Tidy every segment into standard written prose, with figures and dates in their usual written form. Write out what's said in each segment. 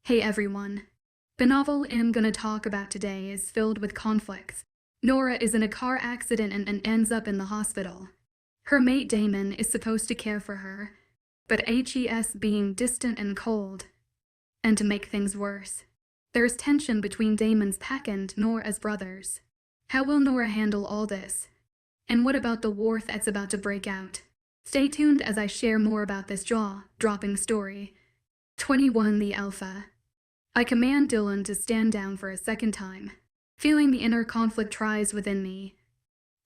Hey everyone. The novel I'm gonna talk about today is filled with conflicts. Nora is in a car accident and ends up in the hospital. Her mate Damon is supposed to care for her, but HES being distant and cold. And to make things worse, there's tension between Damon's pack and Nora's brothers. How will Nora handle all this? And what about the war that's about to break out? Stay tuned as I share more about this jaw-dropping story. 21 The Alpha. I command Dylan to stand down for a second time, feeling the inner conflict rise within me.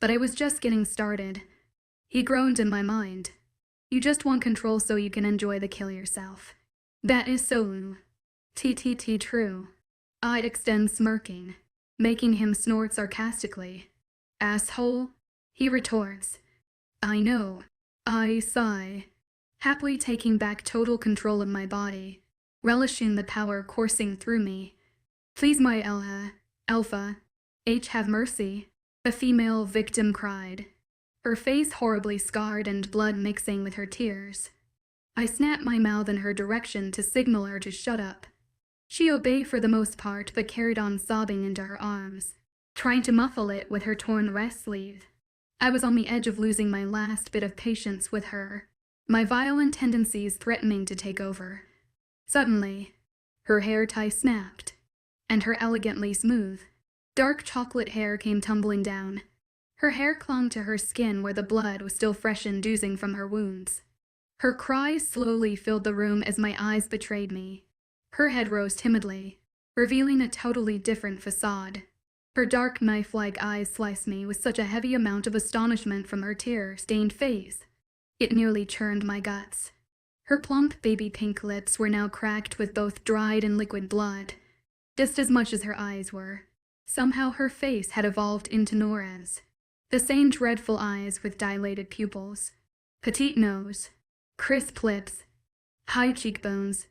But I was just getting started. He groaned in my mind. You just want control so you can enjoy the kill yourself. That is so true. I'd extend, smirking, making him snort sarcastically. Asshole, he retorts. I know. I sigh, happily taking back total control of my body, relishing the power coursing through me. Please, my Alpha, have mercy, the female victim cried, her face horribly scarred and blood mixing with her tears. I snapped my mouth in her direction to signal her to shut up. She obeyed for the most part but carried on sobbing into her arms, trying to muffle it with her torn rest sleeve. I was on the edge of losing my last bit of patience with her, my violent tendencies threatening to take over. Suddenly, her hair tie snapped, and her elegantly smooth, dark chocolate hair came tumbling down. Her hair clung to her skin where the blood was still fresh and oozing from her wounds. Her cries slowly filled the room as my eyes betrayed me. Her head rose timidly, revealing a totally different facade. Her dark knife-like eyes sliced me with such a heavy amount of astonishment from her tear-stained face. It nearly churned my guts. Her plump baby pink lips were now cracked with both dried and liquid blood, just as much as her eyes were. Somehow her face had evolved into Nora's. The same dreadful eyes with dilated pupils, petite nose, crisp lips, high cheekbones.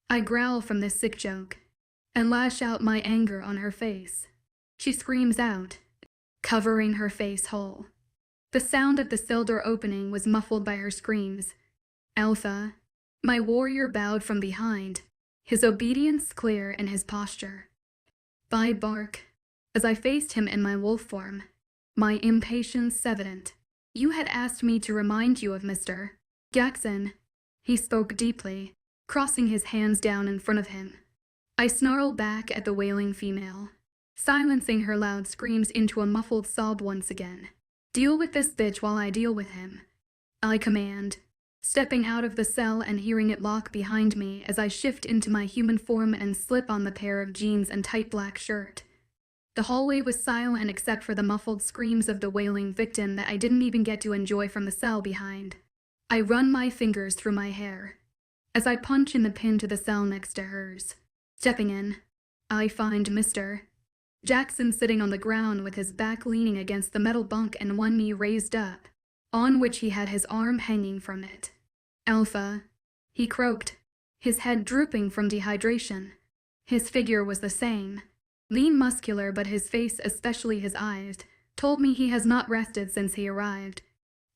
I growl from this sick joke, and lash out my anger on her face. She screams out, covering her face whole. The sound of the cell door opening was muffled by her screams. Alpha, my warrior, bowed from behind, his obedience clear in his posture. By bark, as I faced him in my wolf form, my impatience evident. You had asked me to remind you of Mr. Jackson. He spoke deeply, crossing his hands down in front of him. I snarled back at the wailing female, silencing her loud screams into a muffled sob once again. Deal with this bitch while I deal with him, I command, stepping out of the cell and hearing it lock behind me as I shift into my human form and slip on the pair of jeans and tight black shirt. The hallway was silent except for the muffled screams of the wailing victim that I didn't even get to enjoy from the cell behind. I run my fingers through my hair as I punch in the pin to the cell next to hers. Stepping in, I find Mr. Jackson sitting on the ground with his back leaning against the metal bunk and one knee raised up, on which he had his arm hanging from it. Alpha, he croaked, his head drooping from dehydration. His figure was the same, lean, muscular, but his face, especially his eyes, told me he has not rested since he arrived.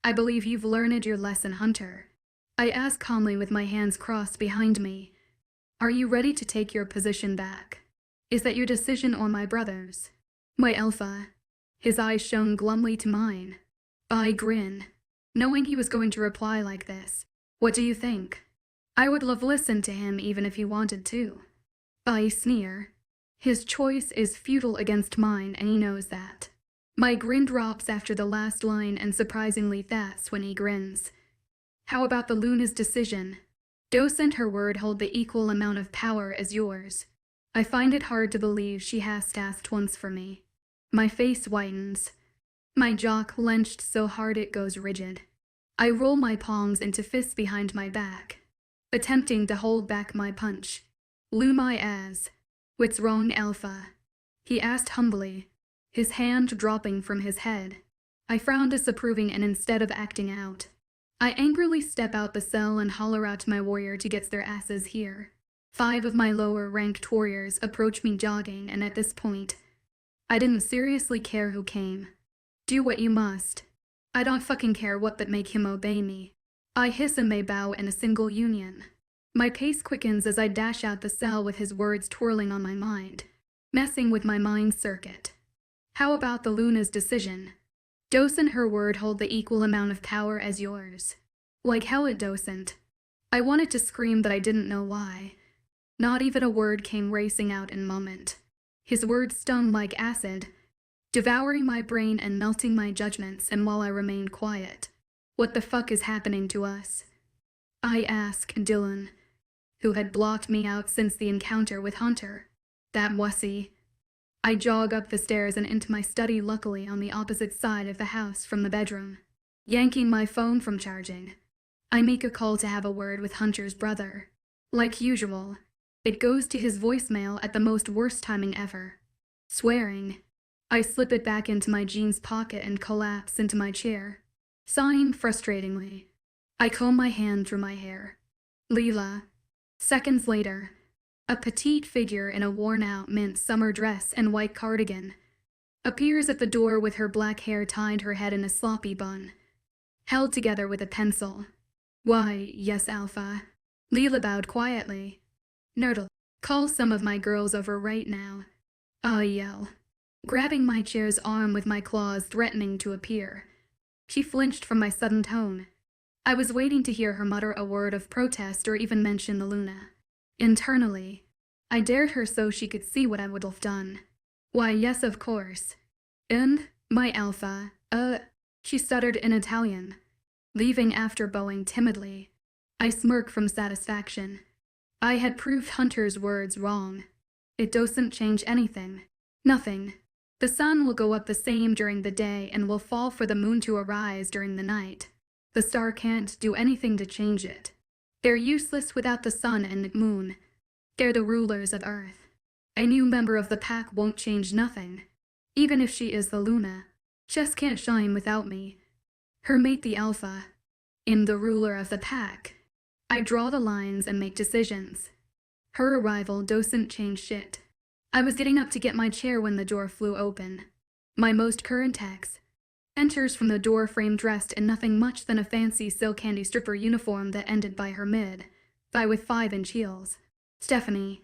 I believe you've learned your lesson, Hunter. I asked calmly with my hands crossed behind me. Are you ready to take your position back? Is that your decision or my brother's? My Alpha. His eyes shone glumly to mine. I grinned, knowing he was going to reply like this. What do you think? I would have listened to him even if he wanted to. I sneer. His choice is futile against mine, and he knows that. My grin drops after the last line, and surprisingly that's when he grins. How about the Luna's decision? Doesn't her word hold the equal amount of power as yours? I find it hard to believe she has asked once for me. My face whitens, my jaw clenched so hard it goes rigid. I roll my palms into fists behind my back, attempting to hold back my punch. Lumai as, what's wrong, Alpha? He asked humbly, his hand dropping from his head. I frowned disapproving, and instead of acting out, I angrily step out the cell and holler out to my warrior to get their asses here. 5 of my lower-ranked warriors approach me jogging, and at this point, I didn't seriously care who came. Do what you must. I don't fucking care what, but make him obey me. I hiss and they bow in a single union. My pace quickens as I dash out the cell with his words twirling on my mind, messing with my mind circuit. How about the Luna's decision? Doesn't her word hold the equal amount of power as yours? Like hell it doesn't. I wanted to scream that I didn't know why. Not even a word came racing out in a moment. His words stung like acid, devouring my brain and melting my judgments, and while I remained quiet. What the fuck is happening to us? I asked Dylan, who had blocked me out since the encounter with Hunter. That wussy. I jog up the stairs and into my study, luckily on the opposite side of the house from the bedroom. Yanking my phone from charging, I make a call to have a word with Hunter's brother. Like usual, it goes to his voicemail at the most worst timing ever. Swearing, I slip it back into my jeans pocket and collapse into my chair, sighing frustratingly. I comb my hand through my hair. Leela. Seconds later, a petite figure in a worn-out mint summer dress and white cardigan appears at the door with her black hair tied her head in a sloppy bun, held together with a pencil. Why, yes, Alpha. Leela bowed quietly. Nerdle, call some of my girls over right now. I yell, grabbing my chair's arm with my claws, threatening to appear. She flinched from my sudden tone. I was waiting to hear her mutter a word of protest or even mention the Luna. Internally, I dared her so she could see what I would have done. Why, yes, of course. And, my Alpha, she stuttered in Italian, leaving after bowing timidly. I smirk from satisfaction. I had proved Hunter's words wrong. It doesn't change anything. Nothing. The sun will go up the same during the day and will fall for the moon to arise during the night. The star can't do anything to change it. They're useless without the sun and the moon. They're the rulers of Earth. A new member of the pack won't change nothing. Even if she is the Luna, just can't shine without me. Her mate the Alpha. I'm the ruler of the pack. I draw the lines and make decisions. Her arrival doesn't change shit. I was getting up to get my chair when the door flew open. My most current ex enters from the door frame dressed in nothing much than a fancy silk candy stripper uniform that ended by her mid-thigh with 5-inch heels. Stephanie.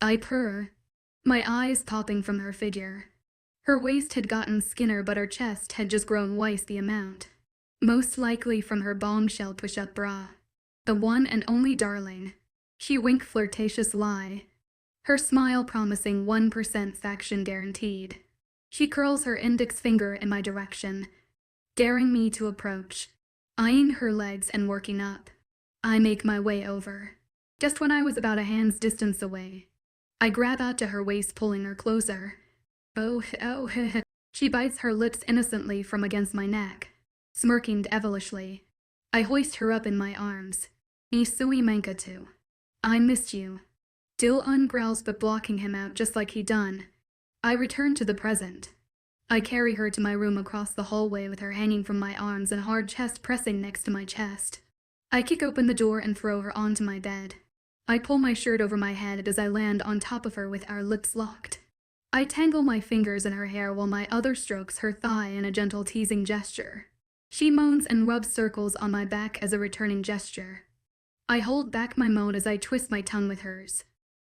I purr, my eyes popping from her figure. Her waist had gotten skinner, but her chest had just grown twice the amount. Most likely from her bombshell push-up bra. The one and only darling. She winked flirtatious lie. Her smile promising 1% faction guaranteed. She curls her index finger in my direction, daring me to approach, eyeing her legs and working up. I make my way over. Just when I was about a hand's distance away, I grab out to her waist, pulling her closer. Oh, She bites her lips innocently from against my neck, smirking devilishly. I hoist her up in my arms. Isui Mankatu. I missed you. Dylan growls, but blocking him out just like he done. I return to the present. I carry her to my room across the hallway with her hanging from my arms and hard chest pressing next to my chest. I kick open the door and throw her onto my bed. I pull my shirt over my head as I land on top of her with our lips locked. I tangle my fingers in her hair while my other strokes her thigh in a gentle teasing gesture. She moans and rubs circles on my back as a returning gesture. I hold back my moan as I twist my tongue with hers.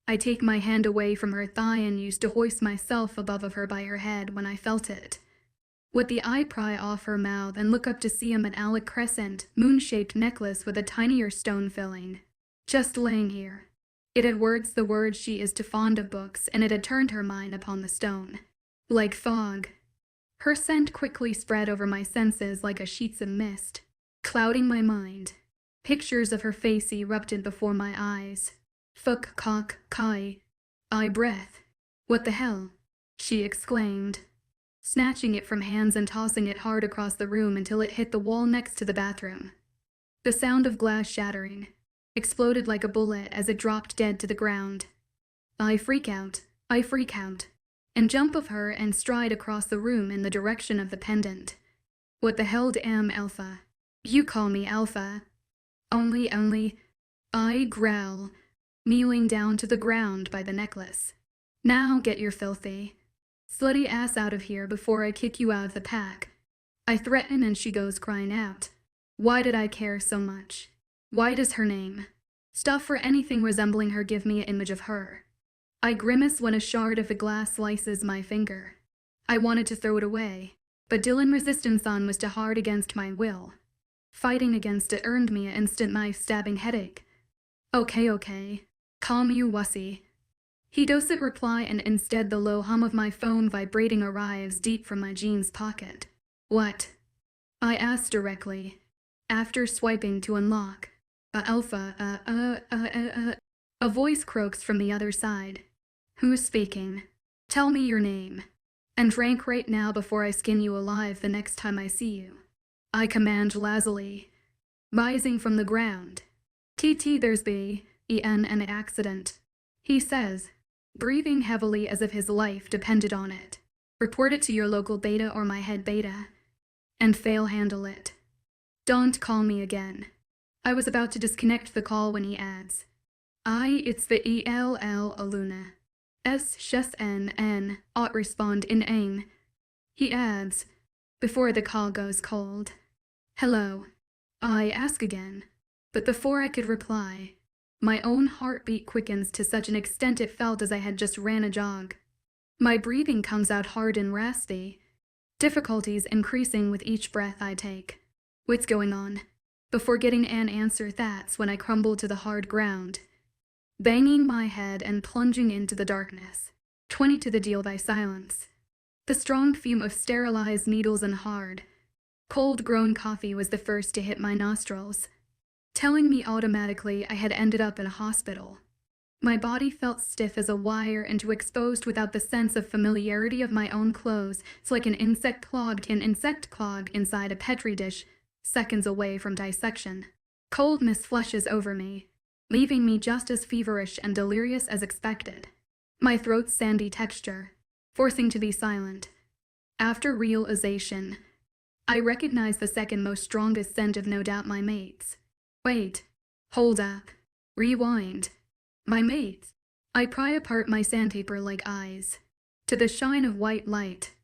I take my hand away from her thigh and used to hoist myself above of her by her head when I felt it. With the eye pry off her mouth and look up to see an Alec crescent, moon-shaped necklace with a tinier stone filling. Just laying here. It had words the words she is too fond of books, and it had turned her mind upon the stone. Like fog. Her scent quickly spread over my senses like a sheets of mist, clouding my mind. Pictures of her face erupted before my eyes. Fuck cock kai. I breath. What the hell? She exclaimed, snatching it from hands and tossing it hard across the room until it hit the wall next to the bathroom. The sound of glass shattering exploded like a bullet as it dropped dead to the ground. I freak out, and jump of her and stride across the room in the direction of the pendant. What the hell am Alpha? You call me Alpha. Only, I growl, kneeling down to the ground by the necklace. Now get your filthy, slutty ass out of here before I kick you out of the pack. I threaten and she goes crying out. Why did I care so much? Why does her name Stuff or anything resembling her give me an image of her. I grimace when a shard of the glass slices my finger. I wanted to throw it away, but Dylan resistance on was too hard against my will. Fighting against it earned me an instant knife-stabbing headache. Okay, calm you wussy. He doesn't reply, and instead the low hum of my phone vibrating arrives deep from my jeans pocket. What? I asked directly, after swiping to unlock. A voice croaks from the other side. Who's speaking? Tell me your name. And rank right now before I skin you alive the next time I see you. I command lazily, rising from the ground. There's been an accident, he says, breathing heavily as if his life depended on it. Report it to your local beta or my head beta. And fail handle it. Don't call me again. I was about to disconnect the call when he adds, it's the ELL Aluna. SSNN ought respond in ain. He adds, before the call goes cold. Hello. I ask again, but before I could reply, my own heartbeat quickens to such an extent it felt as I had just ran a jog. My breathing comes out hard and raspy, difficulties increasing with each breath I take. What's going on? Before getting an answer, that's when I crumble to the hard ground, banging my head and plunging into the darkness. 20 to the deal by silence. The strong fume of sterilized needles and hard, cold-grown coffee was the first to hit my nostrils, telling me automatically I had ended up in a hospital. My body felt stiff as a wire and too exposed without the sense of familiarity of my own clothes. It's like an insect clogged inside a petri dish, seconds away from dissection. Coldness flushes over me, leaving me just as feverish and delirious as expected. My throat's sandy texture, forcing to be silent. After realization, I recognize the second most strongest scent of no doubt my mates. Wait, hold up, rewind. My mates. I pry apart my sandpaper-like eyes, to the shine of white light.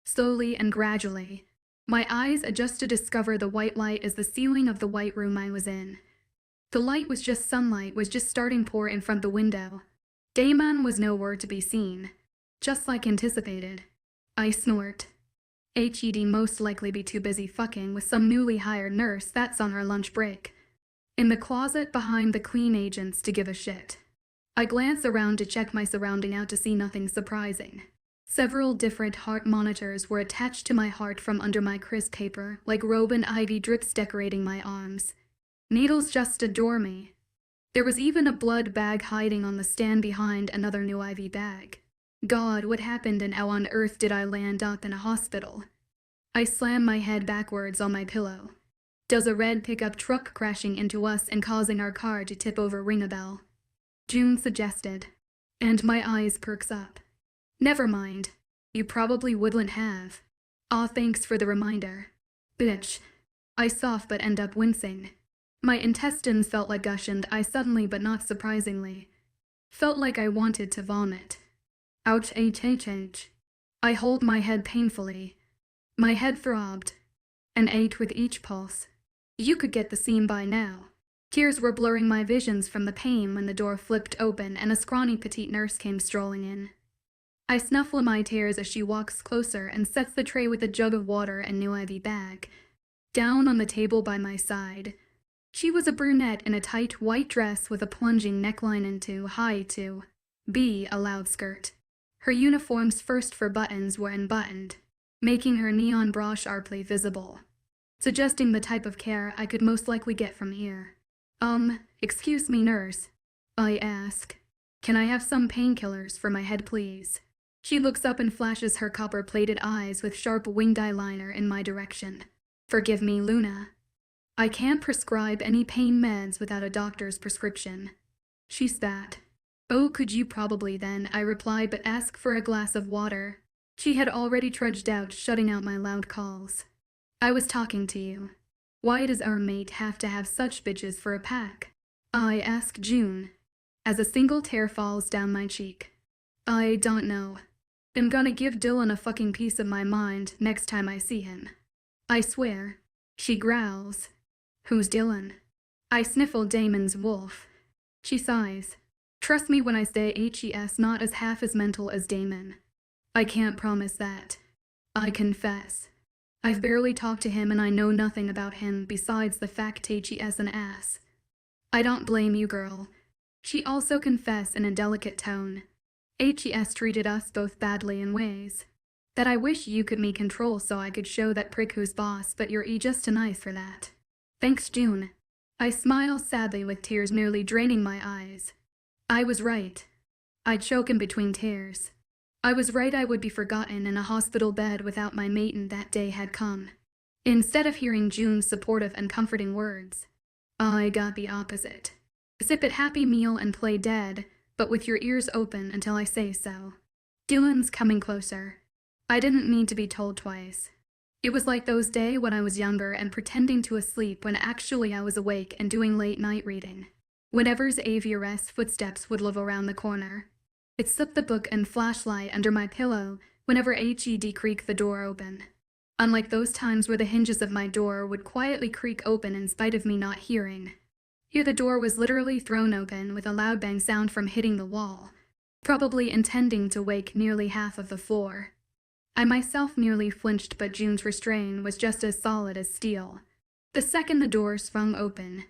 Slowly and gradually, my eyes adjust to discover the white light as the ceiling of the white room I was in. The light was just sunlight, was just starting pour in front of the window. Damon was nowhere to be seen, just like anticipated. I snort. HED most likely be too busy fucking with some newly hired nurse that's on her lunch break. In the closet behind the clean agents to give a shit. I glance around to check my surrounding out to see nothing surprising. Several different heart monitors were attached to my heart from under my crisp paper, like robe and ivy drips decorating my arms. Needles just adore me. There was even a blood bag hiding on the stand behind another new ivy bag. God, what happened and how on earth did I land up in a hospital? I slam my head backwards on my pillow. Does a red pickup truck crashing into us and causing our car to tip over ring a bell? June suggested, and my eyes perks up. Never mind, you probably wouldn't have. Aw, thanks for the reminder. Bitch. I soft but end up wincing. My intestines felt like gush and I suddenly, but not surprisingly, felt like I wanted to vomit. Ouch, I hold my head painfully. My head throbbed, and ached with each pulse. You could get the scene by now. Tears were blurring my visions from the pain when the door flipped open and a scrawny petite nurse came strolling in. I snuffle my tears as she walks closer and sets the tray with a jug of water and new ivy bag down on the table by my side. She was a brunette in a tight white dress with a plunging neckline into high to be a loud skirt. Her uniform's first four buttons were unbuttoned, making her neon bra sharply visible, suggesting the type of care I could most likely get from here. Excuse me, nurse. I ask. Can I have some painkillers for my head, please? She looks up and flashes her copper-plated eyes with sharp winged eyeliner in my direction. Forgive me, Luna. I can't prescribe any pain meds without a doctor's prescription. She spat. Oh, could you probably then, I replied, but ask for a glass of water. She had already trudged out, shutting out my loud calls. I was talking to you. Why does our mate have to have such bitches for a pack? I ask June, as a single tear falls down my cheek. I don't know. I'm gonna give Dylan a fucking piece of my mind next time I see him. I swear. She growls. Who's Dylan? I sniffle Damon's wolf. She sighs. Trust me when I say HES not as half as mental as Damon. I can't promise that. I confess. I've barely talked to him and I know nothing about him besides the fact HES an ass. I don't blame you, girl. She also confessed in a delicate tone. HES treated us both badly in ways that I wish you could me control so I could show that prick who's boss, but you're just too nice for that. Thanks, June. I smile sadly with tears nearly draining my eyes. I was right. I'd choke in between tears. I was right, I would be forgotten in a hospital bed without my mate, and that day had come. Instead of hearing June's supportive and comforting words, I got the opposite. Sip it happy meal and play dead, but with your ears open until I say so. Dylan's coming closer. I didn't need to be told twice. It was like those days when I was younger and pretending to sleep when actually I was awake and doing late night reading. Whenever's Avier's footsteps would live around the corner. It slipped the book and flashlight under my pillow whenever HED creaked the door open. Unlike those times where the hinges of my door would quietly creak open in spite of me not hearing. Here the door was literally thrown open with a loud bang sound from hitting the wall, probably intending to wake nearly half of the floor. I myself nearly flinched, but June's restraint was just as solid as steel. The second the door swung open,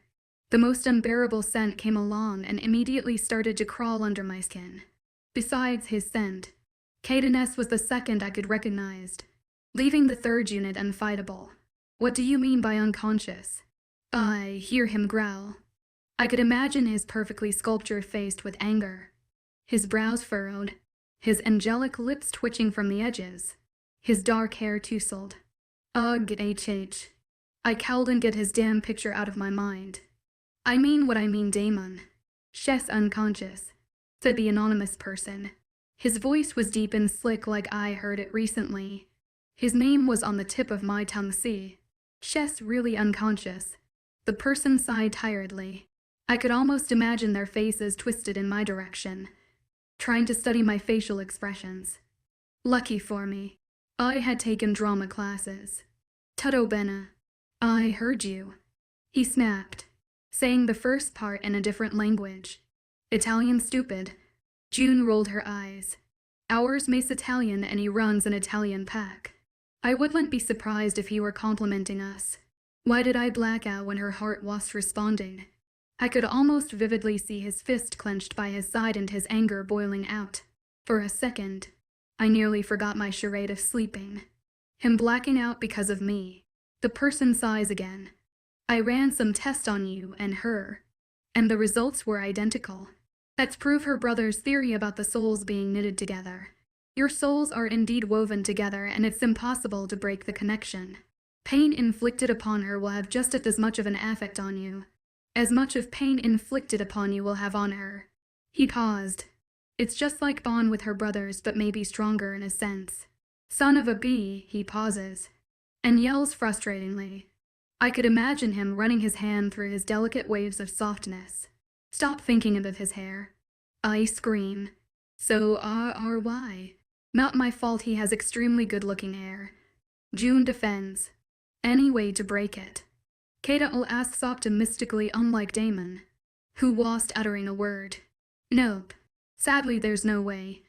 the most unbearable scent came along and immediately started to crawl under my skin. Besides his scent, Cadeness was the second I could recognize, leaving the third unit unfightable. What do you mean by unconscious? I hear him growl. I could imagine his perfectly sculptured face with anger, his brows furrowed, his angelic lips twitching from the edges, his dark hair tousled. Ugh, get HH. I cowled and get his damn picture out of my mind. I mean what I mean, Damon. She's unconscious, said the anonymous person. His voice was deep and slick like I heard it recently. His name was on the tip of my tongue. See, she's really unconscious. The person sighed tiredly. I could almost imagine their faces twisted in my direction, trying to study my facial expressions. Lucky for me, I had taken drama classes. Tutto bene. I heard you, he snapped, saying the first part in a different language. Italian stupid. June rolled her eyes. Ours makes Italian and he runs an Italian pack. I wouldn't be surprised if he were complimenting us. Why did I black out when her heart was responding? I could almost vividly see his fist clenched by his side and his anger boiling out. For a second, I nearly forgot my charade of sleeping. Him blacking out because of me. The person sighs again. I ran some tests on you and her, and the results were identical. That's proof her brother's theory about the souls being knitted together. Your souls are indeed woven together and it's impossible to break the connection. Pain inflicted upon her will have just as much of an effect on you. As much of pain inflicted upon you will have on her. He paused. It's just like Bond with her brothers, but maybe stronger in a sense. Son of a bee, he pauses, and yells frustratingly. I could imagine him running his hand through his delicate waves of softness. Stop thinking of his hair. I scream. So why? Not my fault, he has extremely good-looking hair. June defends. Any way to break it. Kata asks optimistically, unlike Damon, who wasn't uttering a word. Nope. Sadly, there's no way.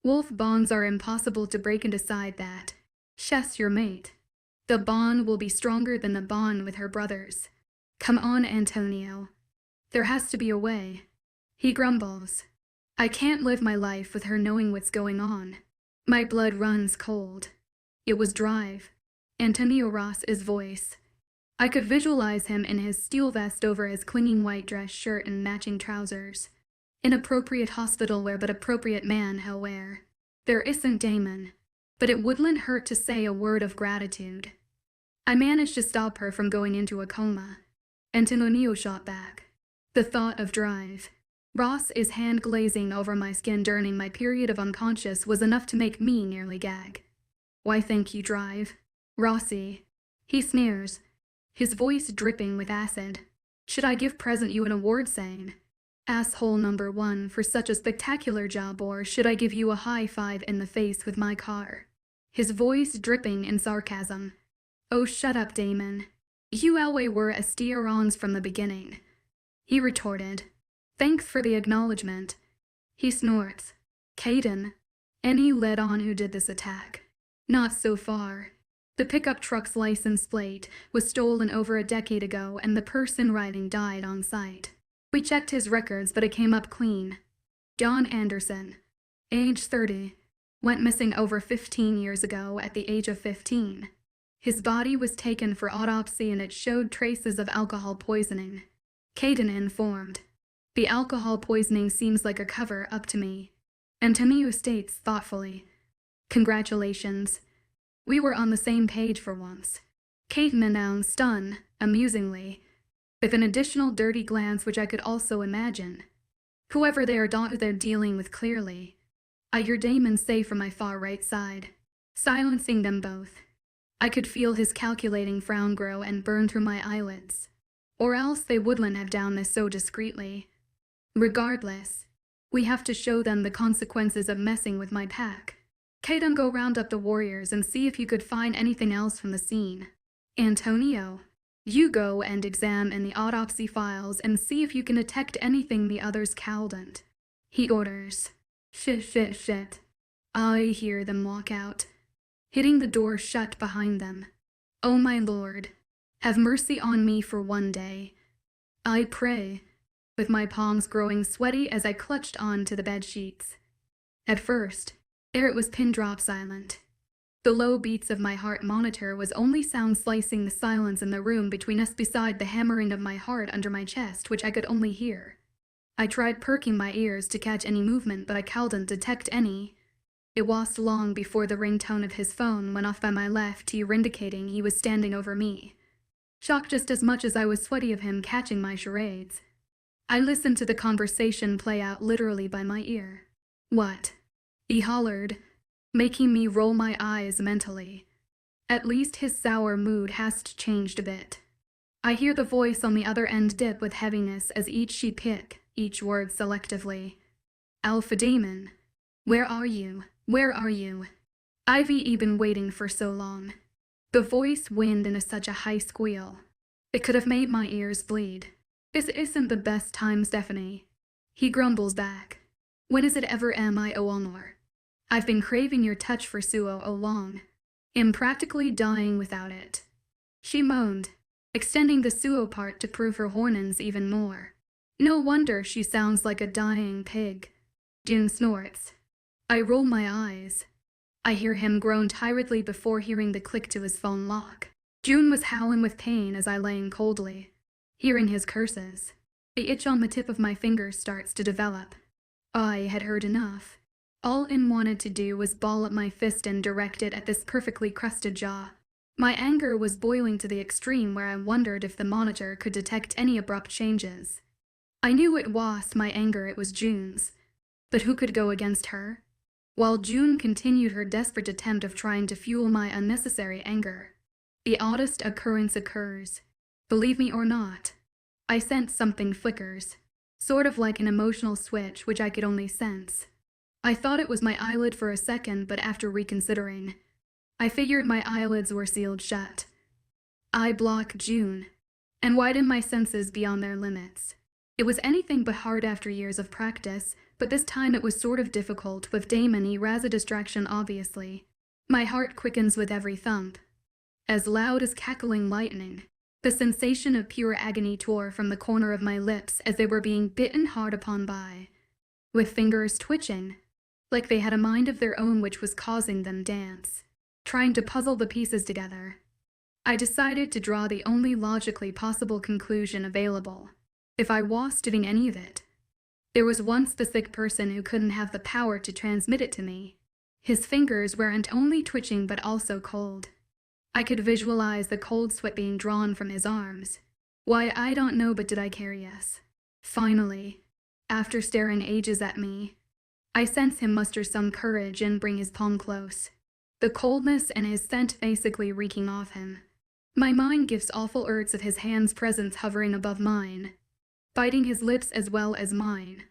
Wolf bonds are impossible to break and decide that. She's your mate. The bond will be stronger than the bond with her brothers. Come on, Antonio. There has to be a way. He grumbles. I can't live my life with her knowing what's going on. My blood runs cold. It was Drive. Antonio Ross's voice. I could visualize him in his steel vest over his clinging white dress shirt and matching trousers. Inappropriate hospital wear, but appropriate man he'll wear. There isn't Damon, but it wouldn't hurt to say a word of gratitude. I managed to stop her from going into a coma. Antonio shot back. The thought of Drive. Ross's hand glazing over my skin during my period of unconscious was enough to make me nearly gag. Why thank you, Drive. Rossi. He sneers, his voice dripping with acid. Should I give present you an award saying, asshole number 1 for such a spectacular job, or should I give you a high five in the face with my car? His voice dripping in sarcasm. Oh, shut up, Damon. You always were a steerons from the beginning. He retorted. Thanks for the acknowledgement. He snorts. Caden. Any lead on who did this attack? Not so far. The pickup truck's license plate was stolen over a decade ago and the person riding died on site. We checked his records, but it came up clean. John Anderson, age 30, went missing over 15 years ago at the age of 15. His body was taken for autopsy and it showed traces of alcohol poisoning. Caden informed. The alcohol poisoning seems like a cover-up to me. Antonio states thoughtfully. Congratulations. We were on the same page for once. Caden announced, amusingly, with an additional dirty glance which I could also imagine. Whoever they're dealing with clearly. I hear Damon say from my far right side, silencing them both. I could feel his calculating frown grow and burn through my eyelids. Or else they wouldn't have done this so discreetly. Regardless, we have to show them the consequences of messing with my pack. Caden, go round up the warriors and see if you could find anything else from the scene. Antonio, you go and examine the autopsy files and see if you can detect anything the others couldn't. He orders. Shit. I hear them walk out, hitting the door shut behind them. Oh my lord, have mercy on me for one day. I pray, with my palms growing sweaty as I clutched onto the bed sheets. At first, there it was pin-drop silent. The low beats of my heart monitor was only sound slicing the silence in the room between us beside the hammering of my heart under my chest, which I could only hear. I tried perking my ears to catch any movement, but I couldn't detect any. It was long before the ringtone of his phone went off by my left ear, indicating he was standing over me. Shocked just as much as I was sweaty of him catching my charades. I listened to the conversation play out literally by my ear. What? He hollered, making me roll my eyes mentally. At least his sour mood has changed a bit. I hear the voice on the other end dip with heaviness as she pick each word selectively. Alpha Damon, where are you? Where are you? I've been waiting for so long. The voice whined in such a high squeal. It could have made my ears bleed. This isn't the best time, Stephanie. He grumbles back. When is it ever honor? I've been craving your touch for so long. Am practically dying without it. She moaned, extending the suo part to prove her horniness even more. No wonder she sounds like a dying pig. June snorts. I roll my eyes. I hear him groan tiredly before hearing the click to his phone lock. June was howling with pain as I lay in coldly. Hearing his curses, the itch on the tip of my fingers starts to develop. I had heard enough. All I wanted to do was ball up my fist and direct it at this perfectly crusted jaw. My anger was boiling to the extreme where I wondered if the monitor could detect any abrupt changes. I knew it was my anger, it was June's. But who could go against her? While June continued her desperate attempt of trying to fuel my unnecessary anger, the oddest occurrence occurs. Believe me or not, I sense something flickers, sort of like an emotional switch which I could only sense. I thought it was my eyelid for a second, but after reconsidering, I figured my eyelids were sealed shut. I blocked June, and widened my senses beyond their limits. It was anything but hard after years of practice, but this time it was sort of difficult. With Damon, he was a distraction, obviously. My heart quickens with every thump. As loud as cackling lightning, the sensation of pure agony tore from the corner of my lips as they were being bitten hard upon by, with fingers twitching, like they had a mind of their own which was causing them dance, trying to puzzle the pieces together. I decided to draw the only logically possible conclusion available, if I was doing any of it. There was once the sick person who couldn't have the power to transmit it to me. His fingers weren't only twitching but also cold. I could visualize the cold sweat being drawn from his arms. Why, I don't know, but did I care? Yes. Finally, after staring ages at me, I sense him muster some courage and bring his palm close, the coldness and his scent basically reeking off him. My mind gives awful urges of his hand's presence hovering above mine, biting his lips as well as mine.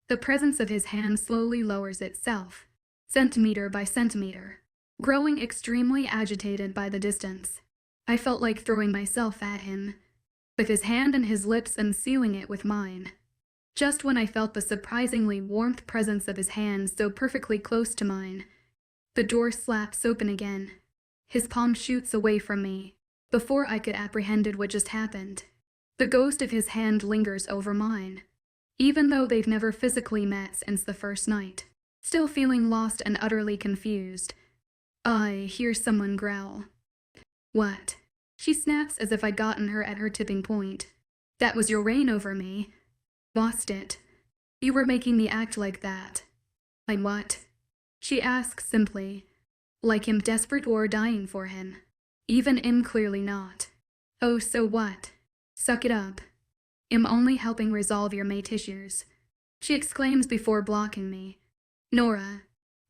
The presence of his hand slowly lowers itself, centimeter by centimeter, growing extremely agitated by the distance. I felt like throwing myself at him, with his hand and his lips and sealing it with mine. Just when I felt the surprisingly warmth presence of his hands so perfectly close to mine, the door slaps open again. His palm shoots away from me. Before I could apprehend what just happened, the ghost of his hand lingers over mine, even though they've never physically met since the first night. Still feeling lost and utterly confused, I hear someone growl. What? She snaps as if I'd gotten her at her tipping point. That was your reign over me. Lost it. You were making me act like that. Like what? She asks simply, like I'm desperate or dying for him. Even I'm clearly not. Oh, so what? Suck it up. I'm only helping resolve your mate issues, she exclaims before blocking me. Nora.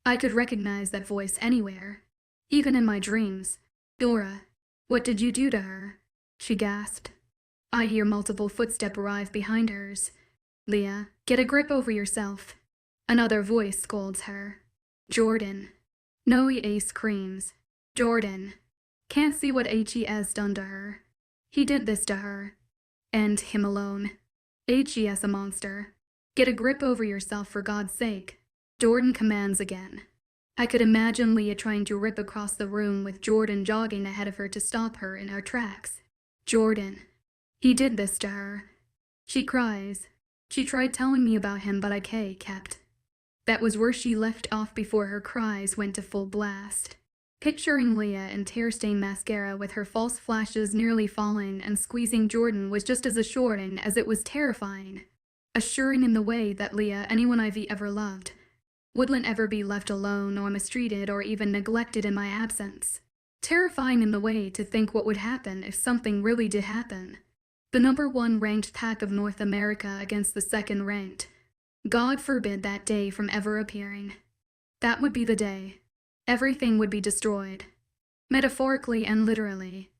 I could recognize that voice anywhere, even in my dreams. Nora, what did you do to her? She gasped. I hear multiple footsteps arrive behind hers. Leah, get a grip over yourself. Another voice scolds her. Jordan. Noe screams. Jordan. Can't see what HE's done to her. He did this to her. And him alone. HE's a monster. Get a grip over yourself for God's sake. Jordan commands again. I could imagine Leah trying to rip across the room with Jordan jogging ahead of her to stop her in her tracks. Jordan. He did this to her. She cries. She tried telling me about him, but I kept. That was where she left off before her cries went to full blast. Picturing Leah in tear-stained mascara with her false flashes nearly falling and squeezing Jordan was just as assuring as it was terrifying. Assuring in the way that Leah, anyone I've ever loved, wouldn't ever be left alone or mistreated or even neglected in my absence. Terrifying in the way to think what would happen if something really did happen. The #1 ranked pack of North America against the 2nd ranked. God forbid that day from ever appearing. That would be the day. Everything would be destroyed. Metaphorically and literally.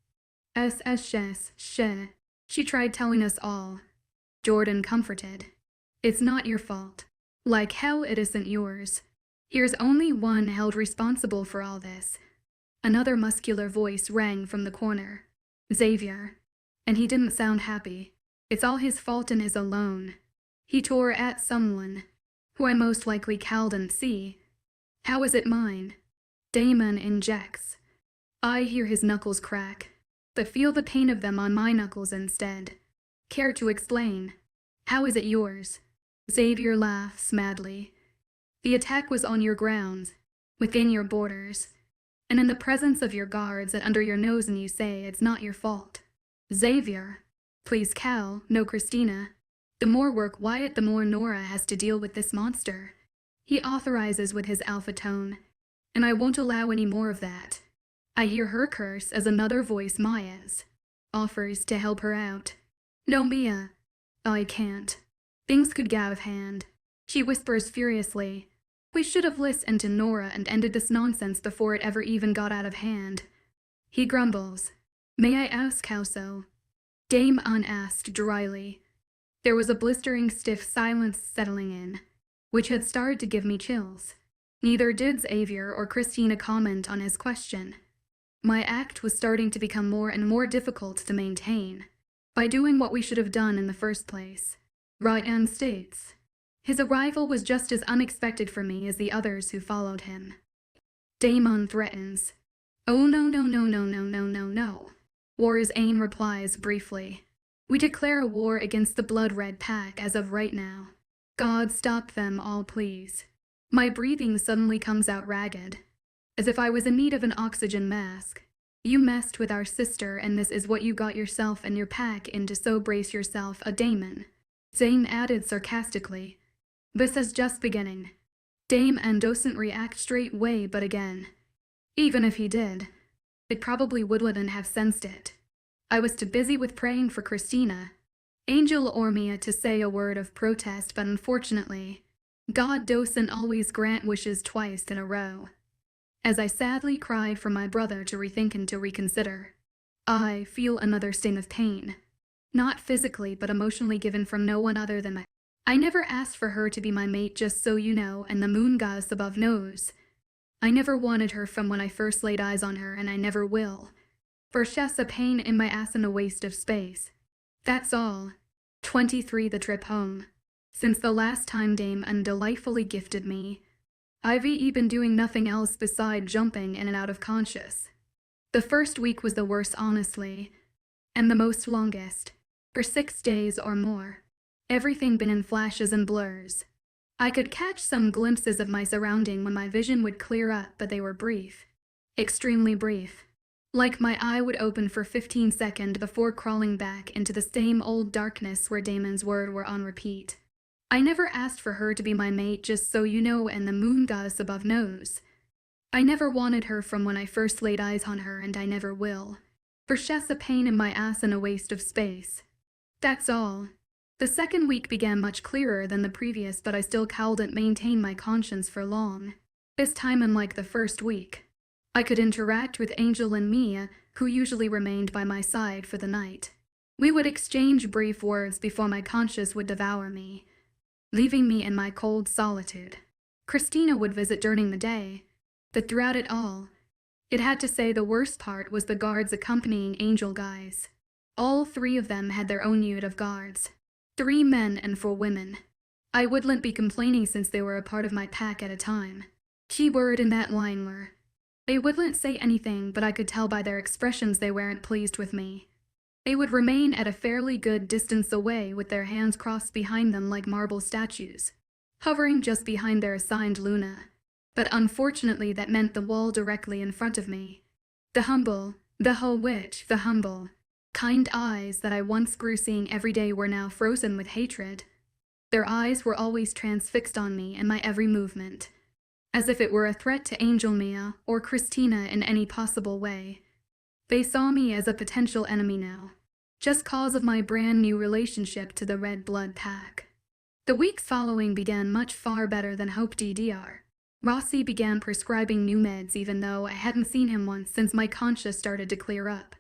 She tried telling us all. Jordan comforted. It's not your fault. Like hell it isn't yours. Here's only one held responsible for all this. Another muscular voice rang from the corner. Xavier. And he didn't sound happy. It's all his fault and his alone. He tore at someone, who I most likely didn't see. How is it mine? Damon injects. I hear his knuckles crack, but feel the pain of them on my knuckles instead. Care to explain? How is it yours? Xavier laughs madly. The attack was on your grounds, within your borders, and in the presence of your guards and under your nose, and you say it's not your fault. Xavier. Please Cal, no Christina. The more work Wyatt, the more Nora has to deal with this monster. He authorizes with his alpha tone, and I won't allow any more of that. I hear her curse as another voice, Maya's, offers to help her out. No, Mia. I can't. Things could get out of hand. She whispers furiously. We should have listened to Nora and ended this nonsense before it ever even got out of hand. He grumbles. May I ask how so? Damon asked dryly. There was a blistering stiff silence settling in, which had started to give me chills. Neither did Xavier or Christina comment on his question. My act was starting to become more and more difficult to maintain, by doing what we should have done in the first place. Ryan states. His arrival was just as unexpected for me as the others who followed him. Damon threatens. Oh no. War's aim replies briefly. We declare a war against the Blood-Red Pack as of right now. God stop them all, please. My breathing suddenly comes out ragged, as if I was in need of an oxygen mask. You messed with our sister, and this is what you got yourself and your pack into, so brace yourself, a Damon. Zane added sarcastically. This is just beginning. Damon doesn't react straight away, but again. Even if he did, it probably wouldn't have sensed it. I was too busy with praying for Christina, Angel or Mia, to say a word of protest, but unfortunately, God doesn't always grant wishes twice in a row. As I sadly cry for my brother to rethink and to reconsider, I feel another sting of pain. Not physically, but emotionally, given from no one other than I never asked for her to be my mate, just so you know, and the moon goddess above knows. I never wanted her from when I first laid eyes on her, and I never will. For she's a pain in my ass and a waste of space. That's all. 23 The trip home. since the last time Damon delightfully gifted me. I've been doing nothing else beside jumping in and out of conscious. The first week was the worst, honestly, and the most longest, for 6 days or more. Everything been in flashes and blurs. I could catch some glimpses of my surrounding when my vision would clear up, but they were brief. Extremely brief. Like my eye would open for 15 seconds before crawling back into the same old darkness where Damon's words were on repeat. I never asked for her to be my mate, just so you know, and the moon goddess above knows. I never wanted her from when I first laid eyes on her, and I never will. For she's a pain in my ass and a waste of space. That's all. The second week began much clearer than the previous, but I still couldn't maintain my conscience for long. This time, unlike the first week, I could interact with Angel and Mia, who usually remained by my side for the night. We would exchange brief words before my conscience would devour me, leaving me in my cold solitude. Christina would visit during the day, but throughout it all, it had to say the worst part was the guards accompanying Angel guys. All 3 of them had their own unit of guards, 3 men and 4 women. I wouldn't be complaining since they were a part of my pack at a time. Key word in that line were, they wouldn't say anything, but I could tell by their expressions they weren't pleased with me. They would remain at a fairly good distance away with their hands crossed behind them like marble statues, hovering just behind their assigned Luna. But unfortunately that meant the wall directly in front of me. The humble, kind eyes that I once grew seeing every day were now frozen with hatred. Their eyes were always transfixed on me and my every movement, as if it were a threat to Angel, Mia, or Christina in any possible way. They saw me as a potential enemy now, just cause of my brand new relationship to the Red Blood Pack. The weeks following began much far better than hoped. DDR. Rossi began prescribing new meds even though I hadn't seen him once since my conscience started to clear up.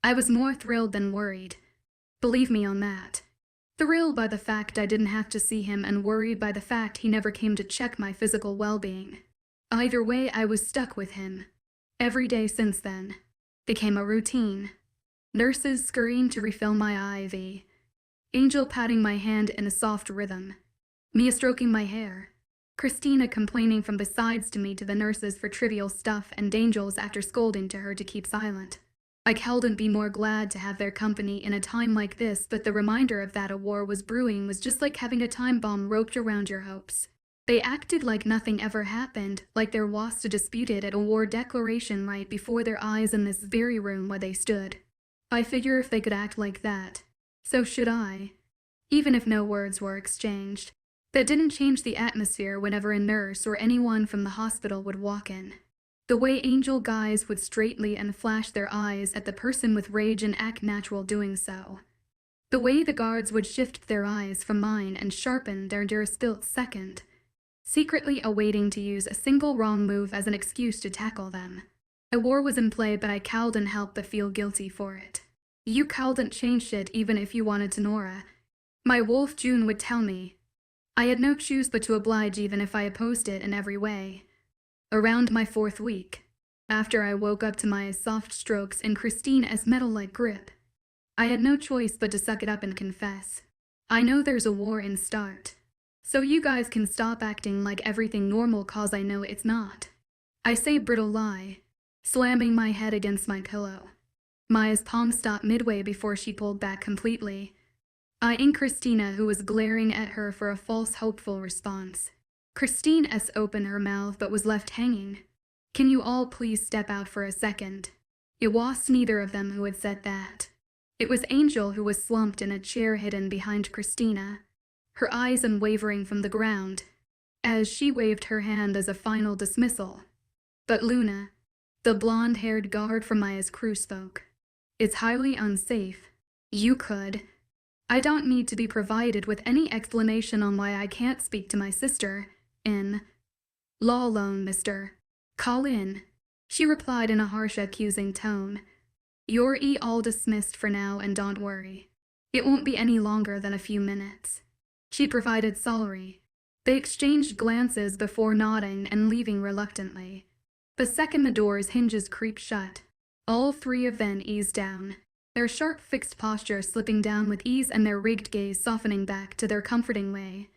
I was more thrilled than worried. Believe me on that. Thrilled by the fact I didn't have to see him, and worried by the fact he never came to check my physical well-being. Either way, I was stuck with him. Every day since then became a routine. Nurses scurrying to refill my IV. Angel patting my hand in a soft rhythm. Mia stroking my hair. Christina complaining from the sides to me to the nurses for trivial stuff, and Angel's after scolding to her to keep silent. I couldn't be more glad to have their company in a time like this, but the reminder of that a war was brewing was just like having a time bomb roped around your hopes. They acted like nothing ever happened, like there was a disputed at a war declaration right before their eyes in this very room where they stood. I figure if they could act like that, so should I. Even if no words were exchanged. That didn't change the atmosphere whenever a nurse or anyone from the hospital would walk in. The way Angel guys would straightly and flash their eyes at the person with rage and act natural doing so. The way the guards would shift their eyes from mine and sharpen their split second, secretly awaiting to use a single wrong move as an excuse to tackle them. A war was in play, but I couldn't help but feel guilty for it. You couldn't change shit even if you wanted to, Nora. My wolf June would tell me. I had no choice but to oblige even if I opposed it in every way. Around my 4th week, after I woke up to my soft strokes and Christina's metal-like grip, I had no choice but to suck it up and confess. I know there's a war in start, so you guys can stop acting like everything normal, cause I know it's not. I say brittle lie, slamming my head against my pillow. Maya's palm stopped midway before she pulled back completely, eyeing Christina, who was glaring at her for a false hopeful response. Christine opened her mouth but was left hanging. Can you all please step out for a second? It was neither of them who had said that. It was Angel, who was slumped in a chair hidden behind Christina, her eyes unwavering from the ground, as she waved her hand as a final dismissal. But Luna, the blonde-haired guard from Maya's crew, spoke. It's highly unsafe. You could. I don't need to be provided with any explanation on why I can't speak to my sister. Law alone, mister. Call in. She replied in a harsh, accusing tone. You're all dismissed for now, and don't worry. It won't be any longer than a few minutes. She provided sorry. They exchanged glances before nodding and leaving reluctantly. The second the door's hinges creaked shut, all 3 of them eased down, their sharp fixed posture slipping down with ease and their rigged gaze softening back to their comforting way.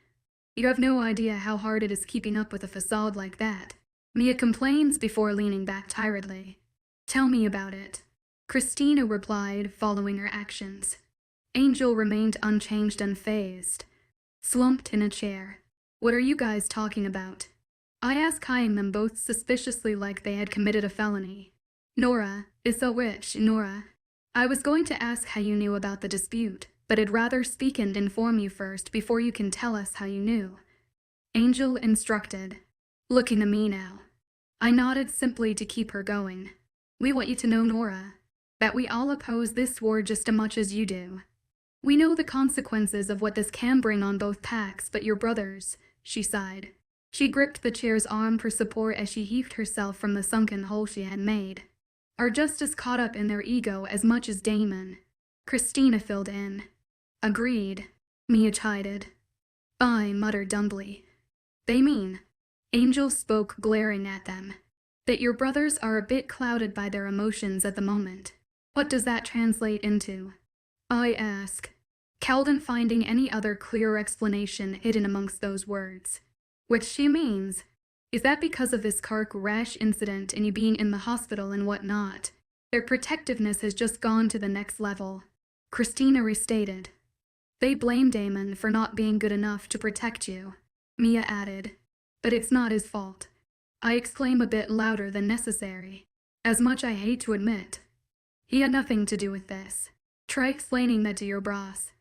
You have no idea how hard it is keeping up with a facade like that. Mia complains before leaning back tiredly. Tell me about it. Christina replied, following her actions. Angel remained unchanged and unfazed, slumped in a chair. What are you guys talking about? I asked, eyeing them both suspiciously like they had committed a felony. Nora is so rich, Nora. I was going to ask how you knew about the dispute, but I'd rather speak and inform you first before you can tell us how you knew. Angel instructed, looking at me now. I nodded simply to keep her going. We want you to know, Nora, that we all oppose this war just as much as you do. We know the consequences of what this can bring on both packs, but your brothers, she sighed. She gripped the chair's arm for support as she heaved herself from the sunken hole she had made. Are just as caught up in their ego as much as Damon. Christina filled in. Agreed, Mia chided. I muttered dumbly. They mean, Angel spoke, glaring at them, that your brothers are a bit clouded by their emotions at the moment. What does that translate into? I ask, Calden finding any other clear explanation hidden amongst those words. Which she means, is that because of this car crash incident and you being in the hospital and whatnot, their protectiveness has just gone to the next level? Christina restated. They blame Damon for not being good enough to protect you, Mia added. But it's not his fault. I exclaim a bit louder than necessary, as much I hate to admit. He had nothing to do with this. Try explaining that to your boss.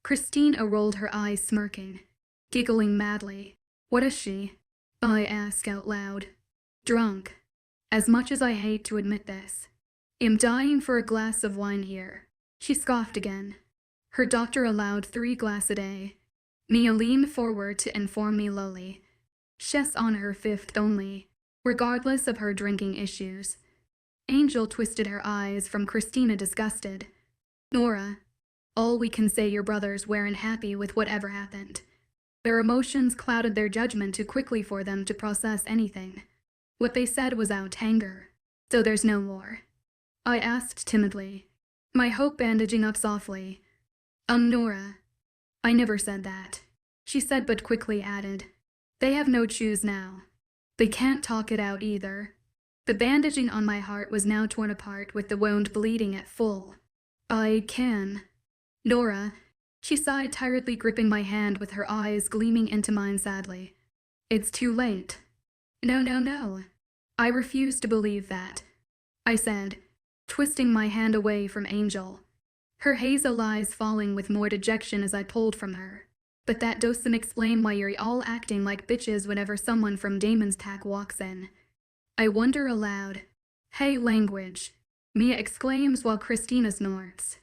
Christina rolled her eyes, smirking, giggling madly. What is she? I asked out loud. Drunk. As much as I hate to admit this. Am dying for a glass of wine here. She scoffed again. Her doctor allowed 3 glasses a day. Mia leaned forward to inform me lowly. She's on her 5th only, regardless of her drinking issues. Angel twisted her eyes from Christina, disgusted. Nora, all we can say your brothers weren't happy with whatever happened. Their emotions clouded their judgment too quickly for them to process anything. What they said was out anger, so there's no more. I asked timidly, my hope bandaging up softly. Nora, I never said that. She said but quickly added, they have no choice now. They can't talk it out either. The bandaging on my heart was now torn apart with the wound bleeding at full. I can. Nora, she sighed tiredly, gripping my hand with her eyes gleaming into mine sadly. It's too late. No. I refuse to believe that, I said, twisting my hand away from Angel. Her hazel eyes falling with more dejection as I pulled from her. But that doesn't explain why you're all acting like bitches whenever someone from Damon's pack walks in. I wonder aloud. Hey, language, Mia exclaims while Christina snorts.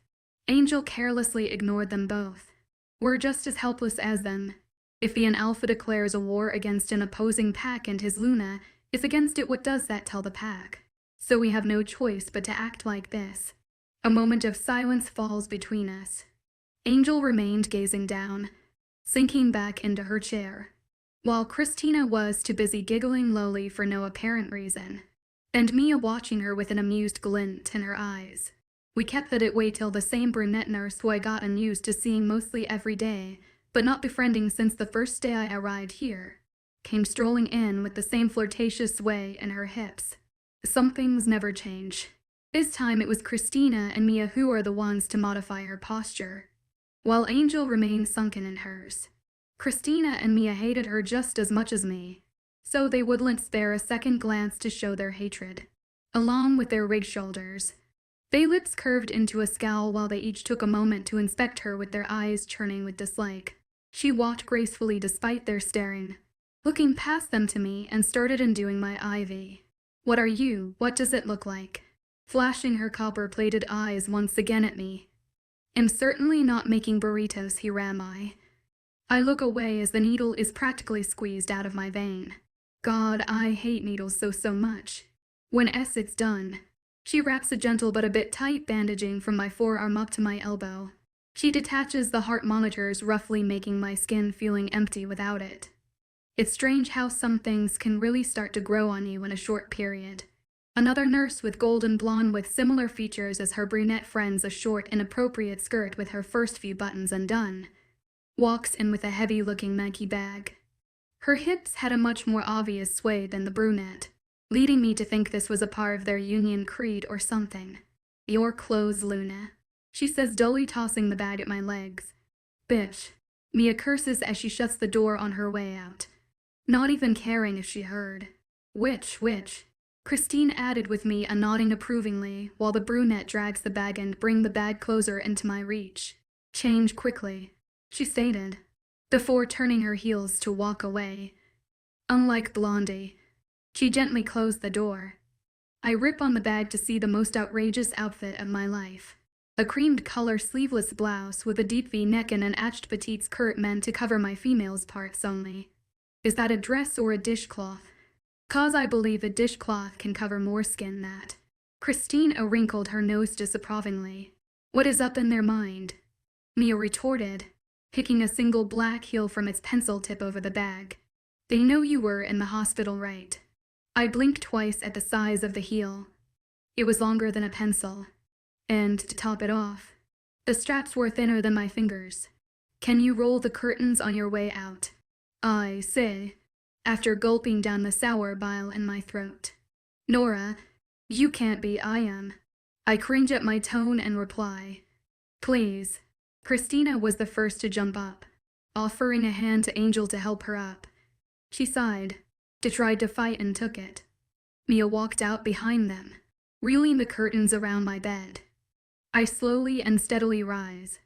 Angel carelessly ignored them both. We're just as helpless as them. If an alpha declares a war against an opposing pack and his Luna is against it, what does that tell the pack? So we have no choice but to act like this. A moment of silence falls between us. Angel remained gazing down, sinking back into her chair, while Christina was too busy giggling lowly for no apparent reason, and Mia watching her with an amused glint in her eyes. We kept that way till the same brunette nurse who I got unused to seeing mostly every day, but not befriending since the first day I arrived here, came strolling in with the same flirtatious sway in her hips. Some things never change. This time it was Christina and Mia who were the ones to modify her posture, while Angel remained sunken in hers. Christina and Mia hated her just as much as me, so they wouldn't spare a second glance to show their hatred. Along with their rigged shoulders, their lips curved into a scowl while they each took a moment to inspect her with their eyes churning with dislike. She walked gracefully despite their staring, looking past them to me, and started undoing my ivy. What are you? What does it look like? Flashing her copper-plated eyes once again at me. Am certainly not making burritos here, am I? I look away as the needle is practically squeezed out of my vein. God, I hate needles so much. When it's done, she wraps a gentle but a bit tight bandaging from my forearm up to my elbow. She detaches the heart monitors, roughly making my skin feeling empty without it. It's strange how some things can really start to grow on you in a short period. Another nurse with golden blonde with similar features as her brunette friends, a short, inappropriate skirt with her first few buttons undone, walks in with a heavy-looking Maggie bag. Her hips had a much more obvious sway than the brunette, leading me to think this was a part of their union creed or something. "Your clothes, Luna," she says, dully tossing the bag at my legs. "Bitch," Mia curses as she shuts the door on her way out, not even caring if she heard. Which? Christine added, with me nodding approvingly while the brunette drags the bag and brings the bag closer into my reach. "Change quickly," she stated, before turning her heels to walk away. Unlike Blondie, she gently closed the door. I rip on the bag to see the most outrageous outfit of my life. A creamed color sleeveless blouse with a deep V-neck and an etched petite skirt meant to cover my female's parts only. Is that a dress or a dishcloth? 'Cause I believe a dishcloth can cover more skin that. Christine wrinkled her nose disapprovingly. "What is up in their mind?" Mia retorted, picking a single black heel from its pencil tip over the bag. "They know you were in the hospital, right?" I blinked twice at the size of the heel. It was longer than a pencil. And, to top it off, the straps were thinner than my fingers. "Can you roll the curtains on your way out?" I say, after gulping down the sour bile in my throat. "Nora, you can't be, I am." I cringe at my tone and reply, "Please." Christina was the first to jump up, offering a hand to Angel to help her up. She sighed, tried to fight and took it. Mia walked out behind them, reeling the curtains around my bed. I slowly and steadily rise,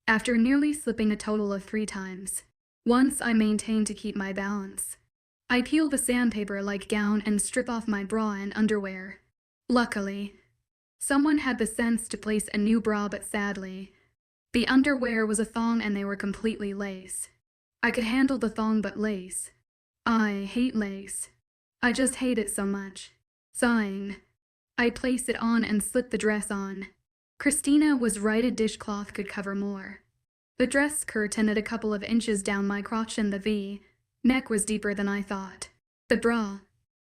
after nearly slipping a total of 3 times. Once I maintain to keep my balance. I peel the sandpaper-like gown and strip off my bra and underwear. Luckily, someone had the sense to place a new bra, but sadly, the underwear was a thong and they were completely lace. I could handle the thong, but lace. I hate lace. I just hate it so much. Sighing, I place it on and slip the dress on. Christina was right, a dishcloth could cover more. The dress skirt ended a couple of inches down my crotch and the V-neck was deeper than I thought. The bra,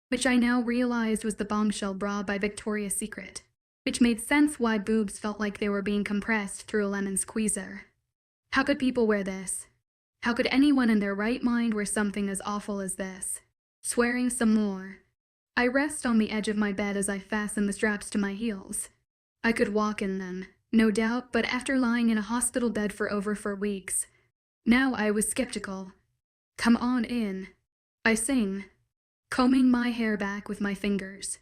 which I now realized was the bombshell bra by Victoria's Secret, which made sense why boobs felt like they were being compressed through a lemon squeezer. How could people wear this? How could anyone in their right mind wear something as awful as this? Swearing some more, I rest on the edge of my bed as I fasten the straps to my heels. I could walk in them, no doubt, but after lying in a hospital bed for over 4 weeks, now I was skeptical. "Come on in," I sing, combing my hair back with my fingers.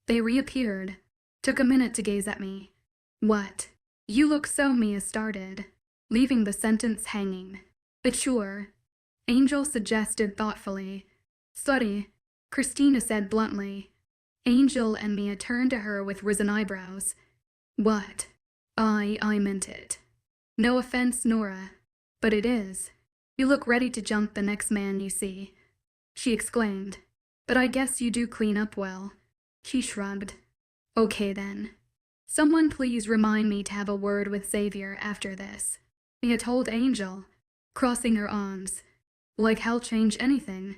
They reappeared, took a minute to gaze at me. "What? You look so," Mia started, leaving the sentence hanging. "But sure," Angel suggested thoughtfully. "Slutty," Christina said bluntly. Angel and Mia turned to her with risen eyebrows. "What?" I meant it. "No offense, Nora, but it is. You look ready to jump the next man you see," she exclaimed. "But I guess you do clean up well." She shrugged. "Okay then. Someone please remind me to have a word with Xavier after this," Mia told Angel, crossing her arms. "Like hell change anything?"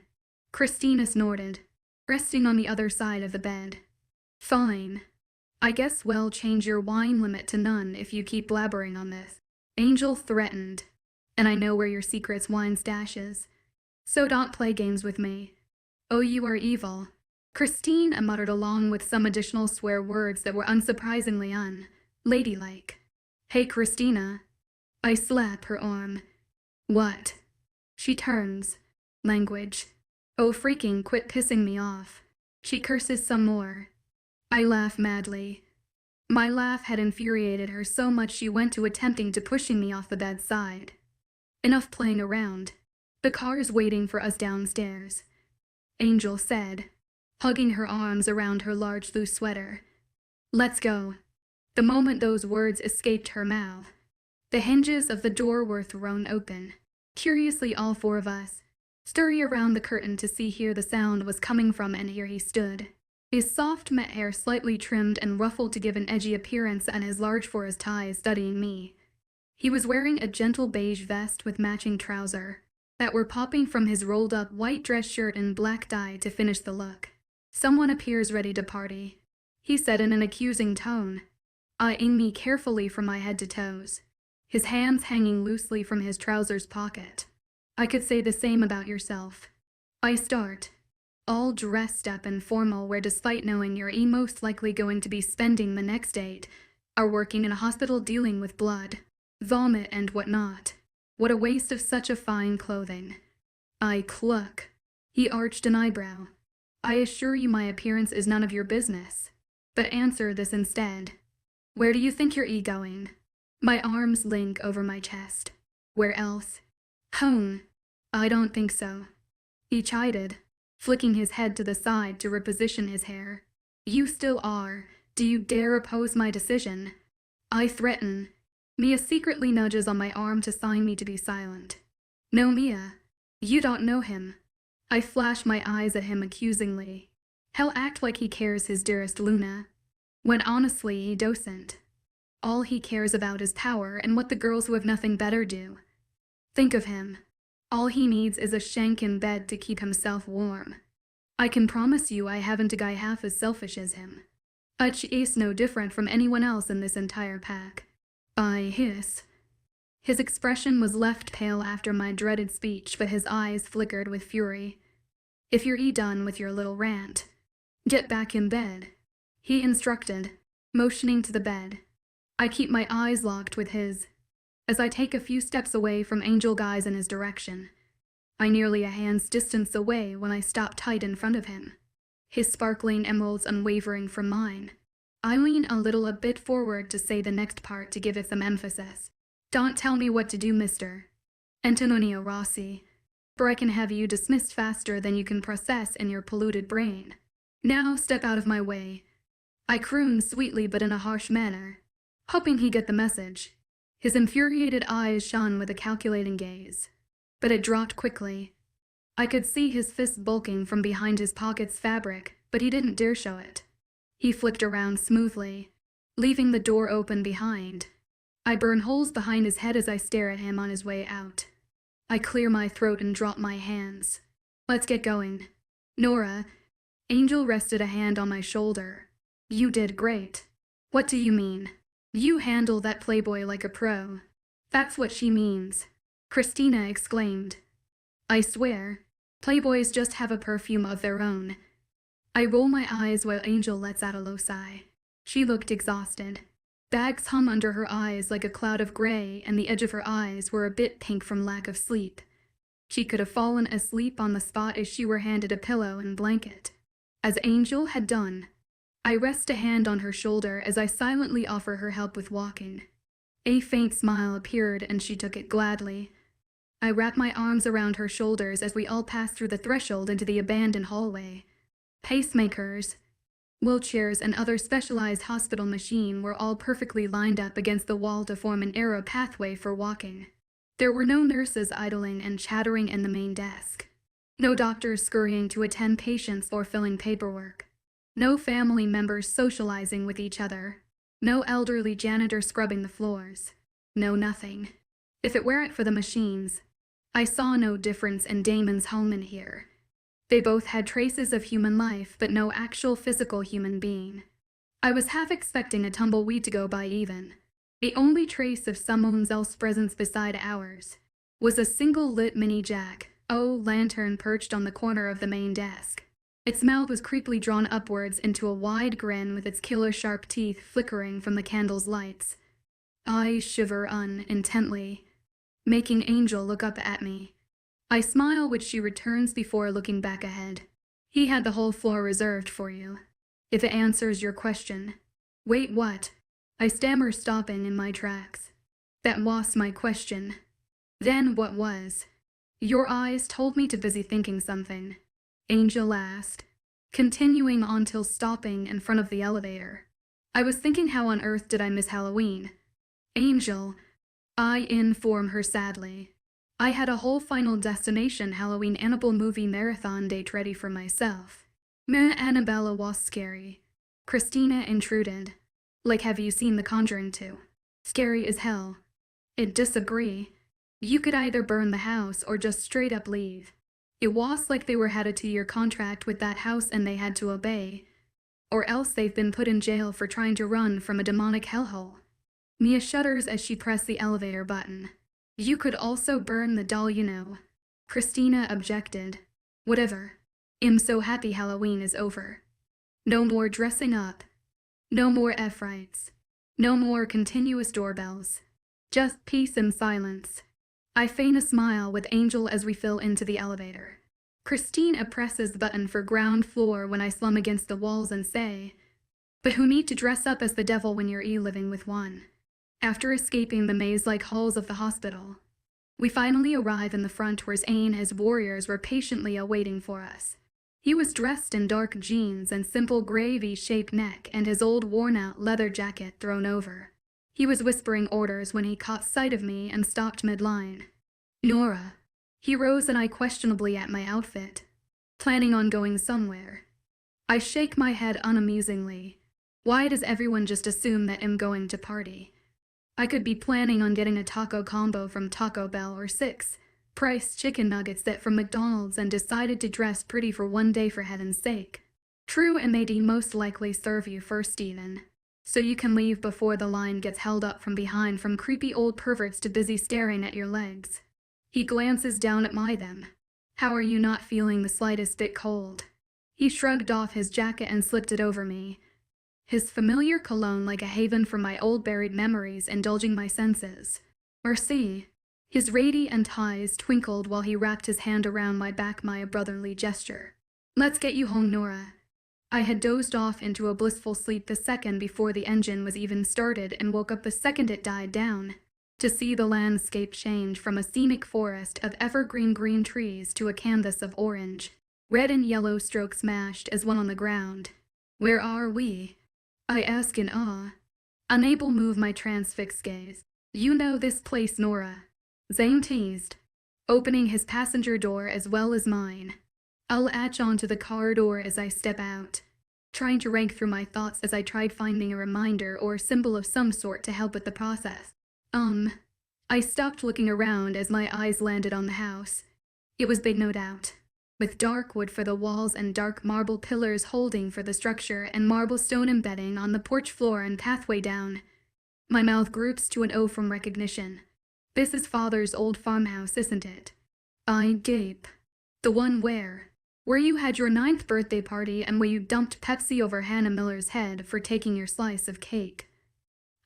Christina snorted, resting on the other side of the bed. "Fine. I guess we'll change your wine limit to none if you keep blabbering on this," Angel threatened. "And I know where your secret wine stash is, so don't play games with me." "Oh, you are evil," Christine muttered, along with some additional swear words that were unsurprisingly unladylike. "Hey, Christina." I slap her arm. "What?" She turns. Language. "Oh, freaking quit pissing me off." She curses some more. I laugh madly. My laugh had infuriated her so much she went to attempting to pushing me off the bedside. "Enough playing around. The car is waiting for us downstairs," Angel said, hugging her arms around her large loose sweater. "Let's go." The moment those words escaped her mouth, the hinges of the door were thrown open. Curiously, all 4 of us scurried around the curtain to see where the sound was coming from, and here he stood, his soft matte hair slightly trimmed and ruffled to give an edgy appearance, and his large forest ties studying me. He was wearing a gentle beige vest with matching trousers that were popping from his rolled-up white dress shirt and black dye to finish the look. "Someone appears ready to party," he said in an accusing tone, eyeing me carefully from my head to toes, his hands hanging loosely from his trousers pocket. "I could say the same about yourself." I start, all dressed up and formal, where despite knowing you're most likely going to be spending the next date, are working in a hospital dealing with blood, vomit, and whatnot. What a waste of such a fine clothing. I cluck. He arched an eyebrow. I assure you my appearance is none of your business. But answer this instead. Where do you think you're going? My arms link over my chest. Where else? Home. I don't think so. He chided, flicking his head to the side to reposition his hair. You still are. Do you dare oppose my decision? I threaten. Mia secretly nudges on my arm to sign me to be silent. No, Mia. You don't know him. I flash my eyes at him accusingly. He'll act like he cares his dearest Luna, when honestly he doesn't. All he cares about is power and what the girls who have nothing better do. Think of him. All he needs is a shank in bed to keep himself warm. I can promise you I haven't a guy half as selfish as him. Utch is no different from anyone else in this entire pack. I hiss. His expression was left pale after my dreaded speech, but his eyes flickered with fury. If you're done with your little rant, get back in bed, he instructed, motioning to the bed. I keep my eyes locked with his, as I take a few steps away from Angel Guys in his direction. I nearly a hand's distance away when I stop tight in front of him, his sparkling emeralds unwavering from mine. I lean a bit forward to say the next part to give it some emphasis. Don't tell me what to do, Mr. Antonio Rossi, for I can have you dismissed faster than you can process in your polluted brain. Now step out of my way. I croon sweetly but in a harsh manner, hoping he get the message. His infuriated eyes shone with a calculating gaze, but it dropped quickly. I could see his fist bulking from behind his pocket's fabric, but he didn't dare show it. He flicked around smoothly, leaving the door open behind. I burn holes behind his head as I stare at him on his way out. I clear my throat and drop my hands. Let's get going. Nora. Angel rested a hand on my shoulder. You did great. What do you mean? You handle that playboy like a pro. That's what she means, Christina exclaimed. I swear, playboys just have a perfume of their own. I roll my eyes while Angel lets out a low sigh. She looked exhausted. Bags hung under her eyes like a cloud of gray, and the edge of her eyes were a bit pink from lack of sleep. She could have fallen asleep on the spot if she were handed a pillow and blanket. As Angel had done, I rest a hand on her shoulder as I silently offer her help with walking. A faint smile appeared and she took it gladly. I wrap my arms around her shoulders as we all pass through the threshold into the abandoned hallway. Pacemakers, wheelchairs, and other specialized hospital machines were all perfectly lined up against the wall to form an arrow pathway for walking. There were no nurses idling and chattering in the main desk. No doctors scurrying to attend patients or filling paperwork. No family members socializing with each other. No elderly janitor scrubbing the floors. No nothing. If it weren't for the machines, I saw no difference in Damon's home in here. They both had traces of human life, but no actual physical human being. I was half expecting a tumbleweed to go by even. The only trace of someone else's presence beside ours was a single lit mini-jack, lantern perched on the corner of the main desk. Its mouth was creepily drawn upwards into a wide grin with its killer-sharp teeth flickering from the candle's lights. I shiver intently, making Angel look up at me. I smile, which she returns before looking back ahead. He had the whole floor reserved for you, if it answers your question. Wait, what? I stammer, stopping in my tracks. That was my question. Then what was? Your eyes told me to busy thinking something. Angel asked, continuing on till stopping in front of the elevator. I was thinking, how on earth did I miss Halloween? Angel, I inform her sadly. I had a whole Final Destination Halloween Annabelle movie marathon date ready for myself. Annabella was scary. Christina intruded. Like, have you seen The Conjuring 2? Scary as hell. I disagree. You could either burn the house or just straight up leave. It was like they had a 2-year contract with that house and they had to obey. Or else they've been put in jail for trying to run from a demonic hellhole. Mia shudders as she pressed the elevator button. You could also burn the doll, you know. Christina objected. Whatever. I'm so happy Halloween is over. No more dressing up. No more F-rights. No more continuous doorbells. Just peace and silence. I feign a smile with Angel as we fill into the elevator. Christina presses the button for ground floor when I slum against the walls and say, "But who need to dress up as the devil when you're living with one?" After escaping the maze-like halls of the hospital, we finally arrive in the front where Zane and his warriors were patiently awaiting for us. He was dressed in dark jeans and simple gray V-shaped neck and his old worn-out leather jacket thrown over. He was whispering orders when he caught sight of me and stopped mid-line. "Nora." He rose and I questionably at my outfit. "Planning on going somewhere?" I shake my head unamusingly. Why does everyone just assume that I'm going to party? I could be planning on getting a taco combo from Taco Bell or 6-price chicken nuggets that from McDonald's and decided to dress pretty for one day for heaven's sake. True, and they'd most likely serve you first even, so you can leave before the line gets held up from behind from creepy old perverts too busy staring at your legs. He glances down at them. "How are you not feeling the slightest bit cold?" He shrugged off his jacket and slipped it over me. His familiar cologne like a haven for my old buried memories indulging my senses. "Merci." His radiant eyes twinkled while he wrapped his hand around my back, my brotherly gesture. "Let's get you home, Nora." I had dozed off into a blissful sleep the second before the engine was even started and woke up the second it died down, to see the landscape change from a scenic forest of evergreen green trees to a canvas of orange, red and yellow strokes mashed as one on the ground. "Where are we?" I ask in awe, unable to move my transfixed gaze. "You know this place, Nora," Zane teased, opening his passenger door as well as mine. I'll latch onto the car door as I step out, trying to rank through my thoughts as I tried finding a reminder or symbol of some sort to help with the process. I stopped looking around as my eyes landed on the house. It was big, no doubt, with dark wood for the walls and dark marble pillars holding for the structure and marble stone embedding on the porch floor and pathway down. My mouth groups to an O from recognition. "This is Father's old farmhouse, isn't it?" I gape. "The one where you had your 9th birthday party and where you dumped Pepsi over Hannah Miller's head for taking your slice of cake."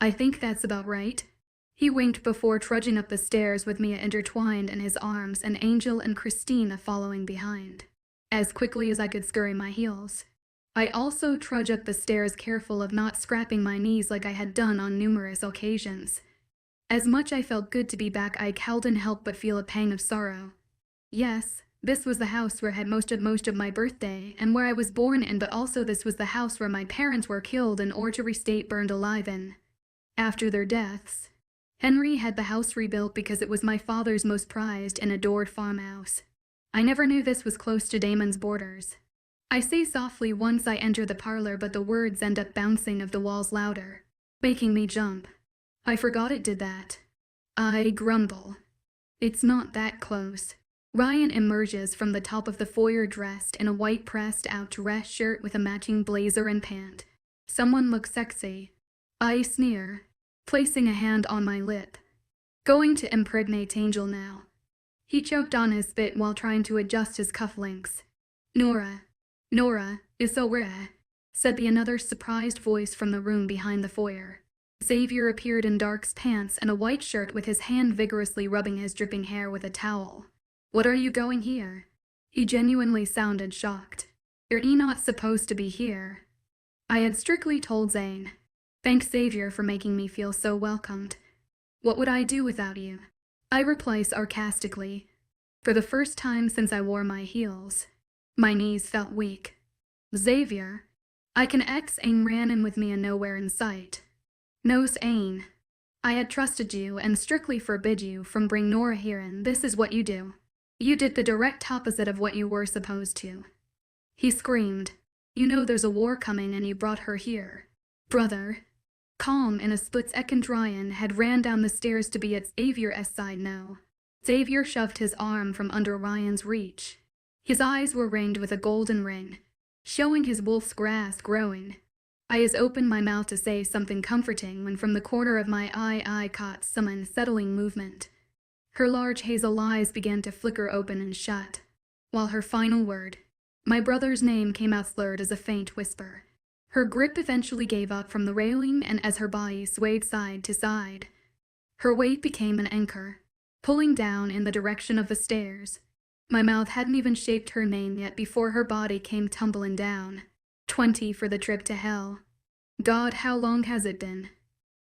"I think that's about right." He winked before trudging up the stairs with Mia intertwined in his arms and Angel and Christina following behind. As quickly as I could scurry my heels, I also trudge up the stairs careful of not scraping my knees like I had done on numerous occasions. As much I felt good to be back, I couldn't help but feel a pang of sorrow. Yes, this was the house where I had most of my birthday and where I was born in, but also this was the house where my parents were killed and or to restate burned alive in. After their deaths, Henry had the house rebuilt because it was my father's most prized and adored farmhouse. I never knew this was close to Damon's borders. I say softly once I enter the parlor, but the words end up bouncing off the walls louder, making me jump. "I forgot it did that." I grumble. "It's not that close." Ryan emerges from the top of the foyer dressed in a white pressed-out dress shirt with a matching blazer and pant. "Someone looks sexy." I sneer, placing a hand on my lip. "Going to impregnate Angel now." He choked on his spit while trying to adjust his cufflinks. Nora, is so rare," said another surprised voice from the room behind the foyer. Xavier appeared in dark pants and a white shirt with his hand vigorously rubbing his dripping hair with a towel. "What are you going here?" He genuinely sounded shocked. "You're not supposed to be here." I had strictly told Zane. Thanks Xavier for making me feel so welcomed. "What would I do without you?" I reply sarcastically. For the first time since I wore my heels, my knees felt weak. "Xavier, I can Ain ran in with me and nowhere in sight." "Knows Ain. I had trusted you and strictly forbid you from bring Nora here, and this is what you do. You did the direct opposite of what you were supposed to." He screamed. "You know there's a war coming and you brought her here." "Brother." Calm in a split second, Ryan had ran down the stairs to be at Xavier's side now. Xavier shoved his arm from under Ryan's reach. His eyes were ringed with a golden ring, showing his wolf's grass growing. I opened my mouth to say something comforting when from the corner of my eye I caught some unsettling movement. Her large hazel eyes began to flicker open and shut, while her final word, my brother's name, came out slurred as a faint whisper. Her grip eventually gave up from the railing, and as her body swayed side to side, her weight became an anchor, pulling down in the direction of the stairs. My mouth hadn't even shaped her name yet before her body came tumbling down. 20 for the trip to hell. God, how long has it been?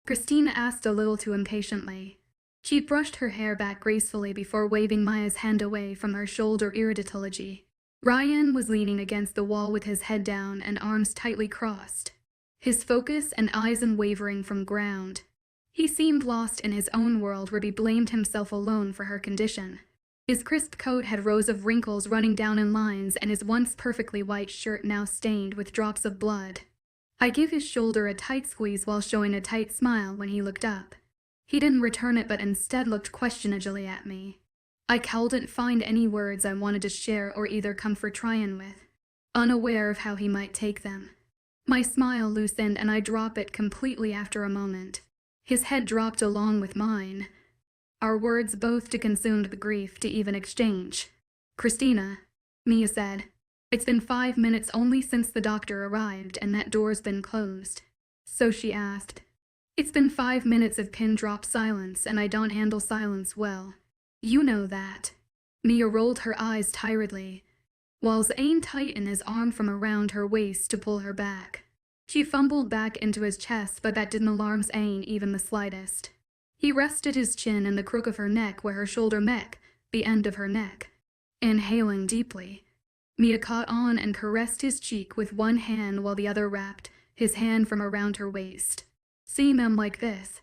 Christina asked a little too impatiently. She brushed her hair back gracefully before waving Maya's hand away from her shoulder irritability. Ryan was leaning against the wall with his head down and arms tightly crossed, his focus and eyes unwavering from ground. He seemed lost in his own world where he blamed himself alone for her condition. His crisp coat had rows of wrinkles running down in lines, and his once perfectly white shirt now stained with drops of blood. I gave his shoulder a tight squeeze while showing a tight smile when he looked up. He didn't return it, but instead looked questioningly at me. I couldn't find any words I wanted to share or either comfort Ryan with, unaware of how he might take them. My smile loosened and I dropped it completely after a moment. His head dropped along with mine. Our words both too consumed the grief to even exchange. Christina, Mia said, it's been 5 minutes only since the doctor arrived and that door's been closed. So she asked. It's been 5 minutes of pin-drop silence, and I don't handle silence well. You know that. Mia rolled her eyes tiredly, while Zane tightened his arm from around her waist to pull her back. She fumbled back into his chest, but that didn't alarm Zane even the slightest. He rested his chin in the crook of her neck where her shoulder met the end of her neck. Inhaling deeply, Mia caught on and caressed his cheek with one hand while the other wrapped his hand from around her waist. Seeing him like this,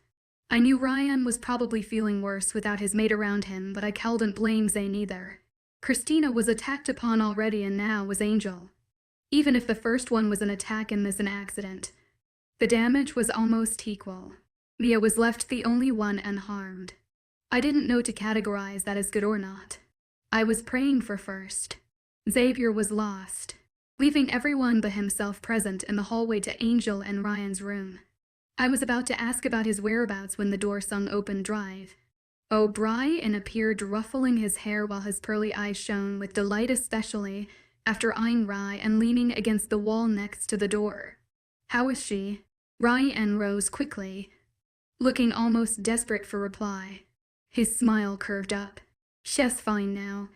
I knew Ryan was probably feeling worse without his mate around him, but I couldn't blame Zane either. Christina was attacked upon already, and now was Angel. Even if the first one was an attack and this an accident, the damage was almost equal. Mia was left the only one unharmed. I didn't know to categorize that as good or not. I was praying for first. Xavier was lost, leaving everyone but himself present in the hallway to Angel and Ryan's room. I was about to ask about his whereabouts when the door swung open drive. O'Brien appeared, ruffling his hair while his pearly eyes shone with delight, especially after eyeing Rye and leaning against the wall next to the door. How is she? Ryan rose quickly, looking almost desperate for reply. His smile curved up. She's fine now.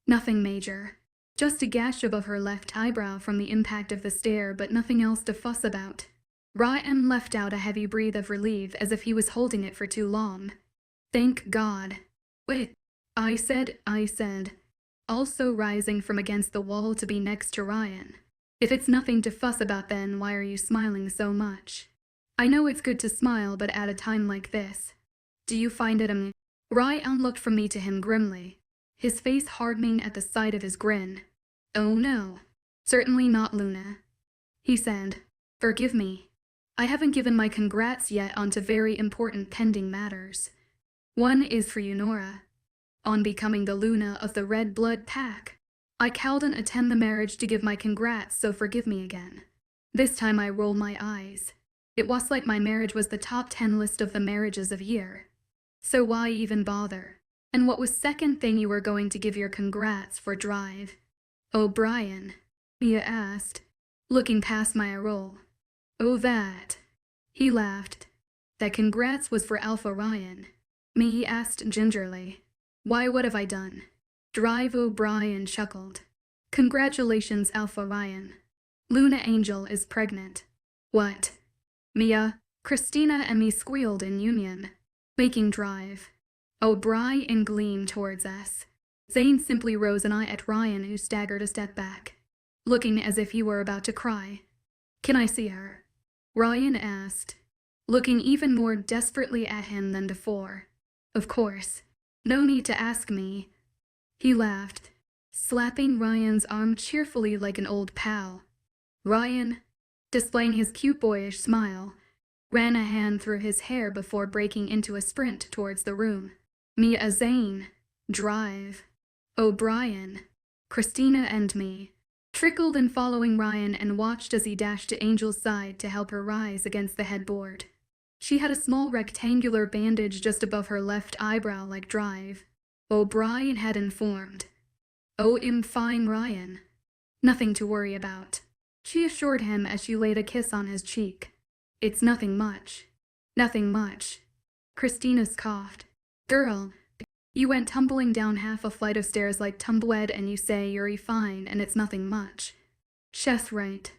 Nothing major. Just a gash above her left eyebrow from the impact of the stair, but nothing else to fuss about. Ryan let out a heavy breath of relief, as if he was holding it for too long. Thank God. Wait, I said, also rising from against the wall to be next to Ryan. If it's nothing to fuss about, then why are you smiling so much? I know it's good to smile, but at a time like this, do you find it Ryan looked from me to him grimly, his face hardening at the sight of his grin. Oh no, certainly not, Luna, he said. Forgive me. I haven't given my congrats yet onto very important pending matters. One is for you, Nora, on becoming the Luna of the Red Blood Pack. I couldn't attend the marriage to give my congrats, so forgive me again. This time I roll my eyes. It was like my marriage was the top 10 list of the marriages of year. So why even bother? And what was second thing you were going to give your congrats for drive? O'Brien, Mia asked, looking past my roll. Oh, that. He laughed. That congrats was for Alpha Ryan. Me, he asked gingerly. Why, what have I done? Drive. O'Brien chuckled. Congratulations, Alpha Ryan. Luna Angel is pregnant. What? Mia, Christina and me squealed in union. Making drive. O'Brien gleamed towards us. Zane simply rose an eye at Ryan, who staggered a step back, looking as if he were about to cry. Can I see her? Ryan asked, looking even more desperately at him than before. Of course. No need to ask me. He laughed, slapping Ryan's arm cheerfully like an old pal. Ryan, displaying his cute boyish smile, ran a hand through his hair before breaking into a sprint towards the room. Mia, Zane, drive. O'Brien, Christina and me trickled in following Ryan and watched as he dashed to Angel's side to help her rise against the headboard. She had a small rectangular bandage just above her left eyebrow like drive. O'Brien had informed. "Oh, I'm fine, Ryan. Nothing to worry about," she assured him as she laid a kiss on his cheek. "It's nothing much. Nothing much." Christina coughed. "Girl, you went tumbling down half a flight of stairs like Tumbleweed and you say you're fine and it's nothing much." "She's right,"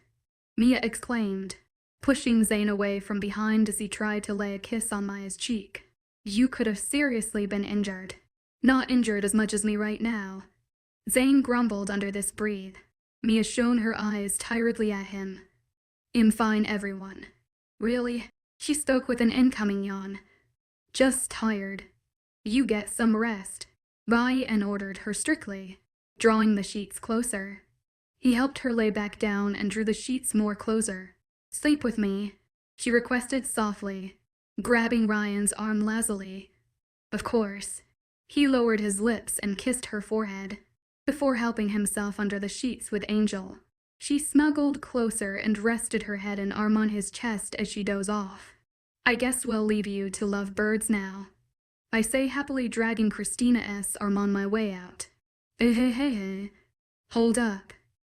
Mia exclaimed, pushing Zane away from behind as he tried to lay a kiss on Maya's cheek. "You could have seriously been injured." "Not injured as much as me right now." Zane grumbled under this breath. Mia shone her eyes tiredly at him. "I'm fine, everyone." "Really?" She spoke with an incoming yawn. "Just tired." "You get some rest," Ryan ordered her strictly, drawing the sheets closer. He helped her lay back down and drew the sheets more closer. "Sleep with me," she requested softly, grabbing Ryan's arm lazily. "Of course." He lowered his lips and kissed her forehead, before helping himself under the sheets with Angel. She snuggled closer and rested her head and arm on his chest as she dozed off. "I guess we'll leave you to love birds now," I say, happily dragging Christina's arm on my way out. Hey. Hold up.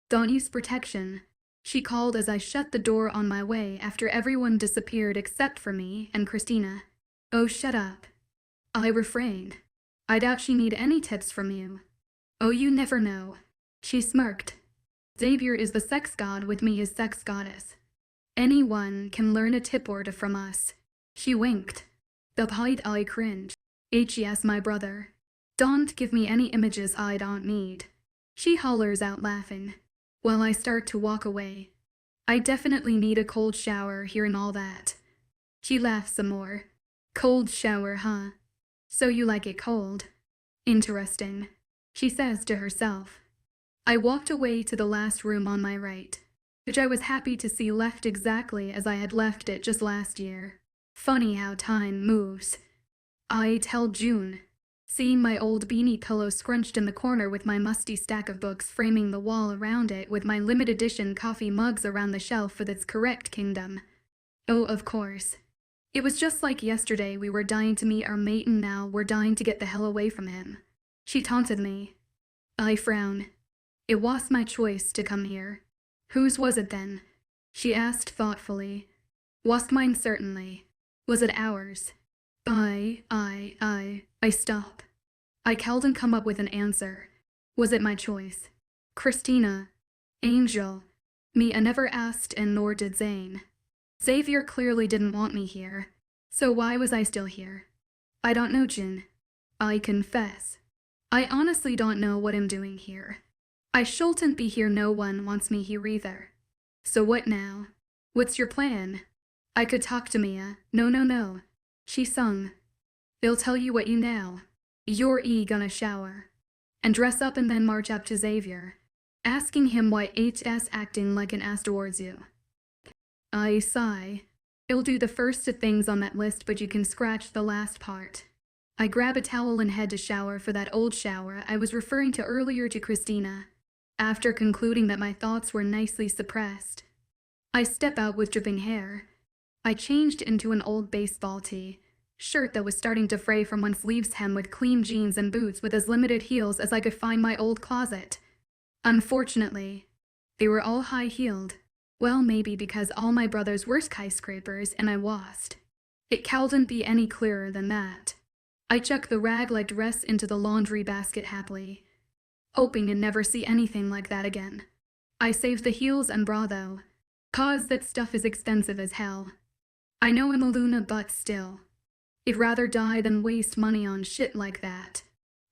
Don't use protection," she called as I shut the door on my way after everyone disappeared except for me and Christina. "Oh, shut up." I refrained. "I doubt she need any tips from you." "Oh, you never know." She smirked. "Xavier is the sex god with me his sex goddess. Anyone can learn a tip or two from us." She winked. The height I cringe. "Yes, my brother. Don't give me any images I don't need." She hollers out laughing, while I start to walk away. "I definitely need a cold shower hearing all that." She laughs some more. "Cold shower, huh? So you like it cold? Interesting," she says to herself. I walked away to the last room on my right, which I was happy to see left exactly as I had left it just last year. Funny how time moves. I tell June, seeing my old beanie pillow scrunched in the corner with my musty stack of books framing the wall around it with my limited edition coffee mugs around the shelf with its correct kingdom. Oh, of course. It was just like yesterday we were dying to meet our mate and now we're dying to get the hell away from him. She taunted me. I frown. It was my choice to come here. Whose was it then? She asked thoughtfully. Was mine certainly. Was it ours? I stop. I called and come up with an answer. Was it my choice? Christina. Angel. Me, I never asked and nor did Zane. Xavier clearly didn't want me here. So why was I still here? I don't know, Jin. I confess. I honestly don't know what I'm doing here. I shouldn't be here, no one wants me here either. So what now? What's your plan? I could talk to Mia. No. She sung. They'll tell you what you know. You're gonna shower. And dress up and then march up to Xavier, asking him why HS acting like an ass towards you. I sigh. He'll do the first of things on that list, but you can scratch the last part. I grab a towel and head to shower for that old shower I was referring to earlier to Christina, after concluding that my thoughts were nicely suppressed. I step out with dripping hair. I changed into an old baseball tee, shirt that was starting to fray from one sleeve's hem with clean jeans and boots with as limited heels as I could find my old closet. Unfortunately, they were all high-heeled. Well, maybe because all my brothers were skyscrapers and I washed. It couldn't be any clearer than that. I chuck the rag-like dress into the laundry basket happily, hoping to never see anything like that again. I saved the heels and bra though, 'cause that stuff is expensive as hell. I know I'm a Luna, but still. I'd rather die than waste money on shit like that.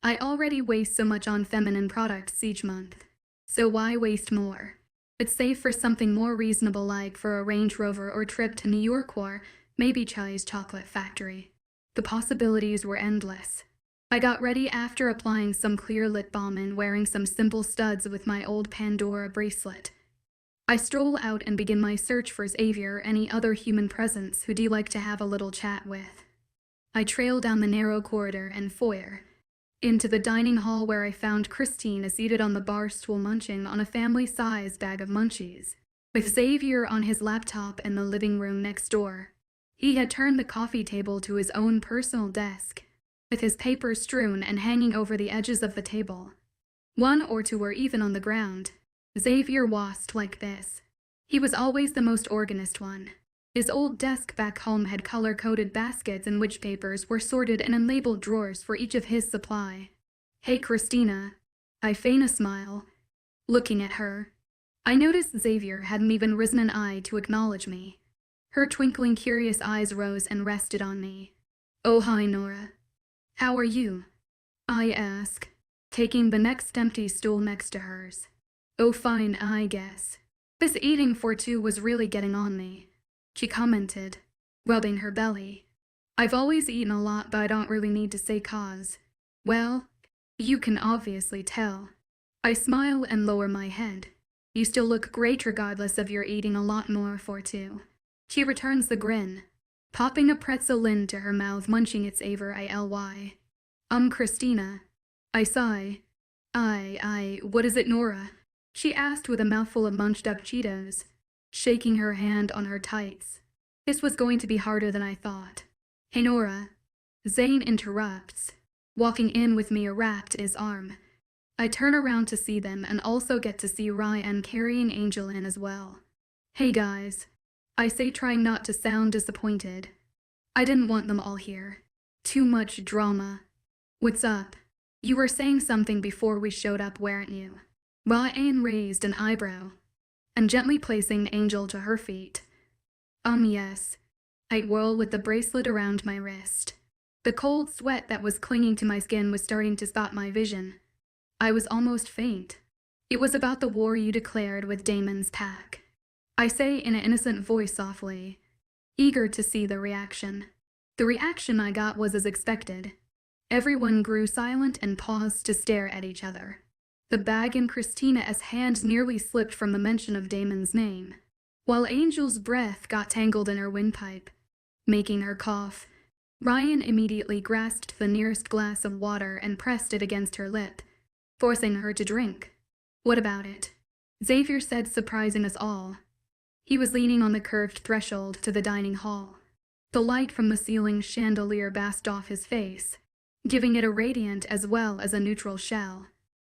I already waste so much on feminine products each month, so why waste more? But save for something more reasonable like for a Range Rover or trip to New York or maybe Chai's Chocolate Factory. The possibilities were endless. I got ready after applying some clear lip balm and wearing some simple studs with my old Pandora bracelet. I stroll out and begin my search for Xavier or any other human presence who'd like to have a little chat with. I trail down the narrow corridor and foyer, into the dining hall where I found Christine seated on the bar stool munching on a family-sized bag of munchies, with Xavier on his laptop in the living room next door. He had turned the coffee table to his own personal desk, with his papers strewn and hanging over the edges of the table. One or two were even on the ground. Xavier washed like this. He was always the most organized one. His old desk back home had color-coded baskets in which papers were sorted in unlabeled drawers for each of his supply. "Hey, Christina." I feign a smile. Looking at her, I noticed Xavier hadn't even risen an eye to acknowledge me. Her twinkling, curious eyes rose and rested on me. "Oh, hi, Nora. How are you?" I ask, taking the next empty stool next to hers. "Oh, fine, I guess. This eating for two was really getting on me," she commented, rubbing her belly. "I've always eaten a lot, but I don't really need to say cause. Well, you can obviously tell." I smile and lower my head. "You still look great regardless of your eating a lot more for two." She returns the grin, popping a pretzel into her mouth, munching its Ly. Christina." I sigh. What is it, Nora?" she asked with a mouthful of munched up Cheetos, shaking her hand on her tights. This was going to be harder than I thought. "Hey, Nora." Zane interrupts, walking in with me wrapped in his arm. I turn around to see them and also get to see Ryan carrying Angel in as well. "Hey guys," I say, trying not to sound disappointed. I didn't want them all here. Too much drama. "What's up? You were saying something before we showed up, weren't you?" Ryan raised an eyebrow, and gently placing Angel to her feet. Yes." I whirl with the bracelet around my wrist. The cold sweat that was clinging to my skin was starting to stop my vision. I was almost faint. "It was about the war you declared with Damon's pack," I say in an innocent voice softly, eager to see the reaction. The reaction I got was as expected. Everyone grew silent and paused to stare at each other. The bag in Christina's hand nearly slipped from the mention of Damon's name, while Angel's breath got tangled in her windpipe, making her cough. Ryan immediately grasped the nearest glass of water and pressed it against her lip, forcing her to drink. "What about it?" Xavier said, surprising us all. He was leaning on the curved threshold to the dining hall. The light from the ceiling chandelier basked off his face, giving it a radiant as well as a neutral shell.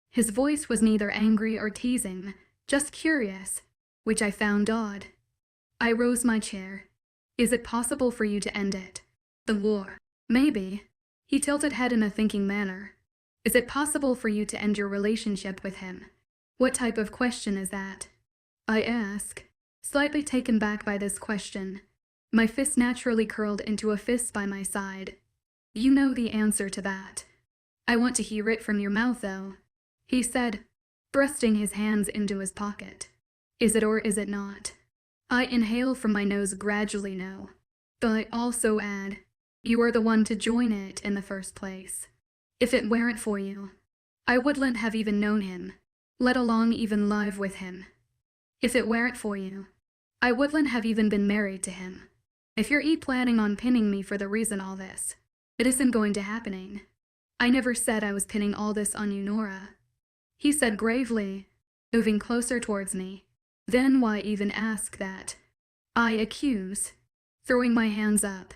His voice was neither angry or teasing, just curious, which I found odd. I rose my chair. "Is it possible for you to end it? The war?" "Maybe." He tilted head in a thinking manner. "Is it possible for you to end your relationship with him?" "What type of question is that?" I ask, slightly taken back by this question. My fist naturally curled into a fist by my side. "You know the answer to that." "I want to hear it from your mouth, though," he said, thrusting his hands into his pocket. "Is it or is it not?" I inhale from my nose, gradually no. But I also add, "You are the one to join it in the first place. If it weren't for you, I wouldn't have even known him, let alone even live with him. If it weren't for you, I wouldn't have even been married to him. If you're planning on pinning me for the reason all this, it isn't going to happening. I never said I was pinning all this on you, Nora," he said gravely, moving closer towards me. "Then why even ask that?" I accuse, throwing my hands up.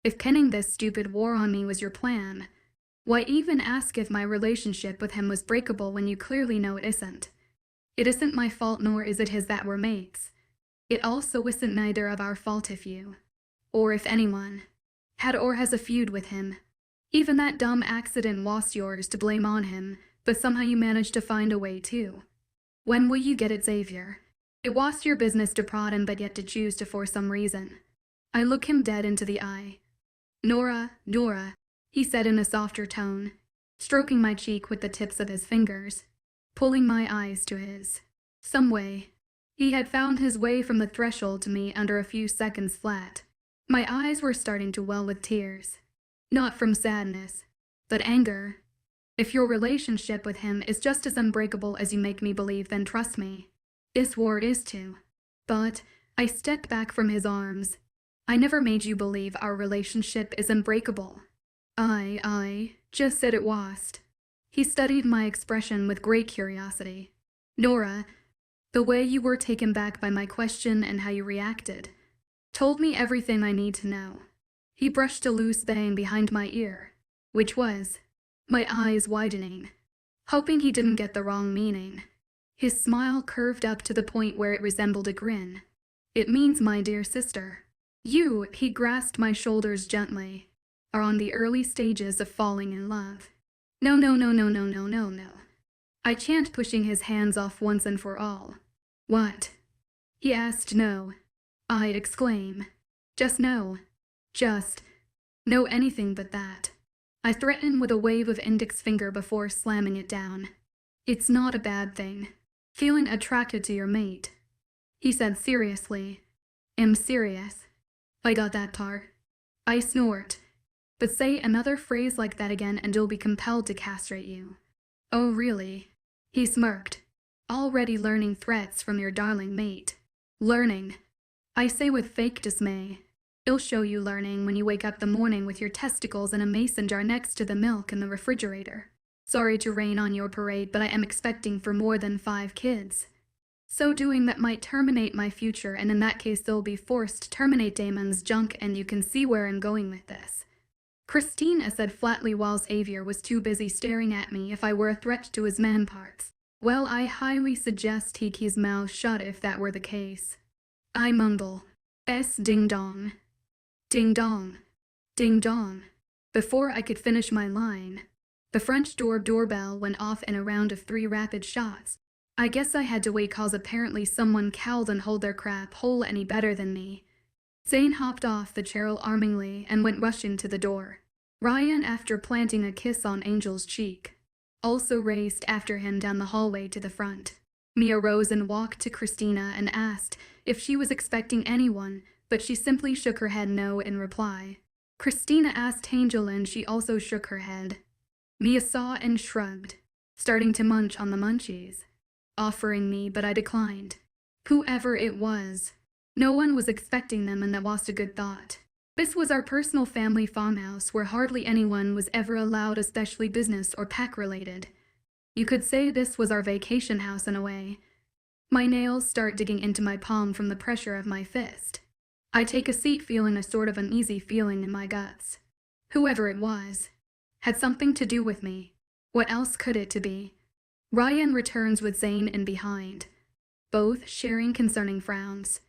"If pinning this stupid war on me was your plan, why even ask if my relationship with him was breakable when you clearly know it isn't? It isn't my fault, nor is it his, that we're mates. It also isn't neither of our fault if you, or if anyone, had or has a feud with him. Even that dumb accident was yours to blame on him, but somehow you managed to find a way too. When will you get it, Xavier? It was your business to prod him, but yet to choose to for some reason." I look him dead into the eye. Nora," he said in a softer tone, stroking my cheek with the tips of his fingers, pulling my eyes to his. Some way, he had found his way from the threshold to me under a few seconds flat. My eyes were starting to well with tears. Not from sadness, but anger. "If your relationship with him is just as unbreakable as you make me believe, then trust me, this war is too." But I stepped back from his arms. "I never made you believe our relationship is unbreakable. I just said it was." He studied my expression with great curiosity. "Nora, the way you were taken back by my question and how you reacted told me everything I need to know." He brushed a loose bang behind my ear, which was, my eyes widening. hoping he didn't get the wrong meaning. His smile curved up to the point where it resembled a grin. "It means my dear sister. You," he grasped my shoulders gently, "are on the early stages of falling in love." "No, no, no, no, no, no, no, no," I chant, pushing his hands off once and for all. "What?" he asked. "No," I exclaim. "Just no. Just no anything but that," I threaten with a wave of index finger before slamming it down. "It's not a bad thing, feeling attracted to your mate," he said seriously. "Am serious." "I got that part," I snort. "But say another phrase like that again and you'll be compelled to castrate you." "Oh really?" he smirked. "Already learning threats from your darling mate." "Learning," I say with fake dismay. "I'll show you learning when you wake up the morning with your testicles in a mason jar next to the milk in the refrigerator. Sorry to rain on your parade, but I am expecting for more than 5 kids. So doing that might terminate my future, and in that case they'll be forced to terminate Damon's junk, and you can see where I'm going with this." Christina said flatly while Xavier was too busy staring at me if I were a threat to his man parts. "Well, I highly suggest he keep his mouth shut if that were the case." I mumble, ding dong. Ding dong. Ding dong. Before I could finish my line, the French doorbell went off in a round of 3 rapid shots. I guess I had to wait cause apparently someone cowled and hold their crap hole any better than me. Zane hopped off the chair alarmingly and went rushing to the door. Ryan, after planting a kiss on Angel's cheek, also raced after him down the hallway to the front. Mia rose and walked to Christina and asked if she was expecting anyone, but she simply shook her head no in reply. Christina asked Angel and she also shook her head. Mia saw and shrugged, starting to munch on the munchies, offering me, but I declined. Whoever it was, no one was expecting them, and that was a good thought. This was our personal family farmhouse where hardly anyone was ever allowed, especially business or pack-related. You could say this was our vacation house in a way. My nails start digging into my palm from the pressure of my fist. I take a seat feeling a sort of uneasy feeling in my guts. Whoever it was had something to do with me. What else could it to be? Ryan returns with Zane in behind, both sharing concerning frowns.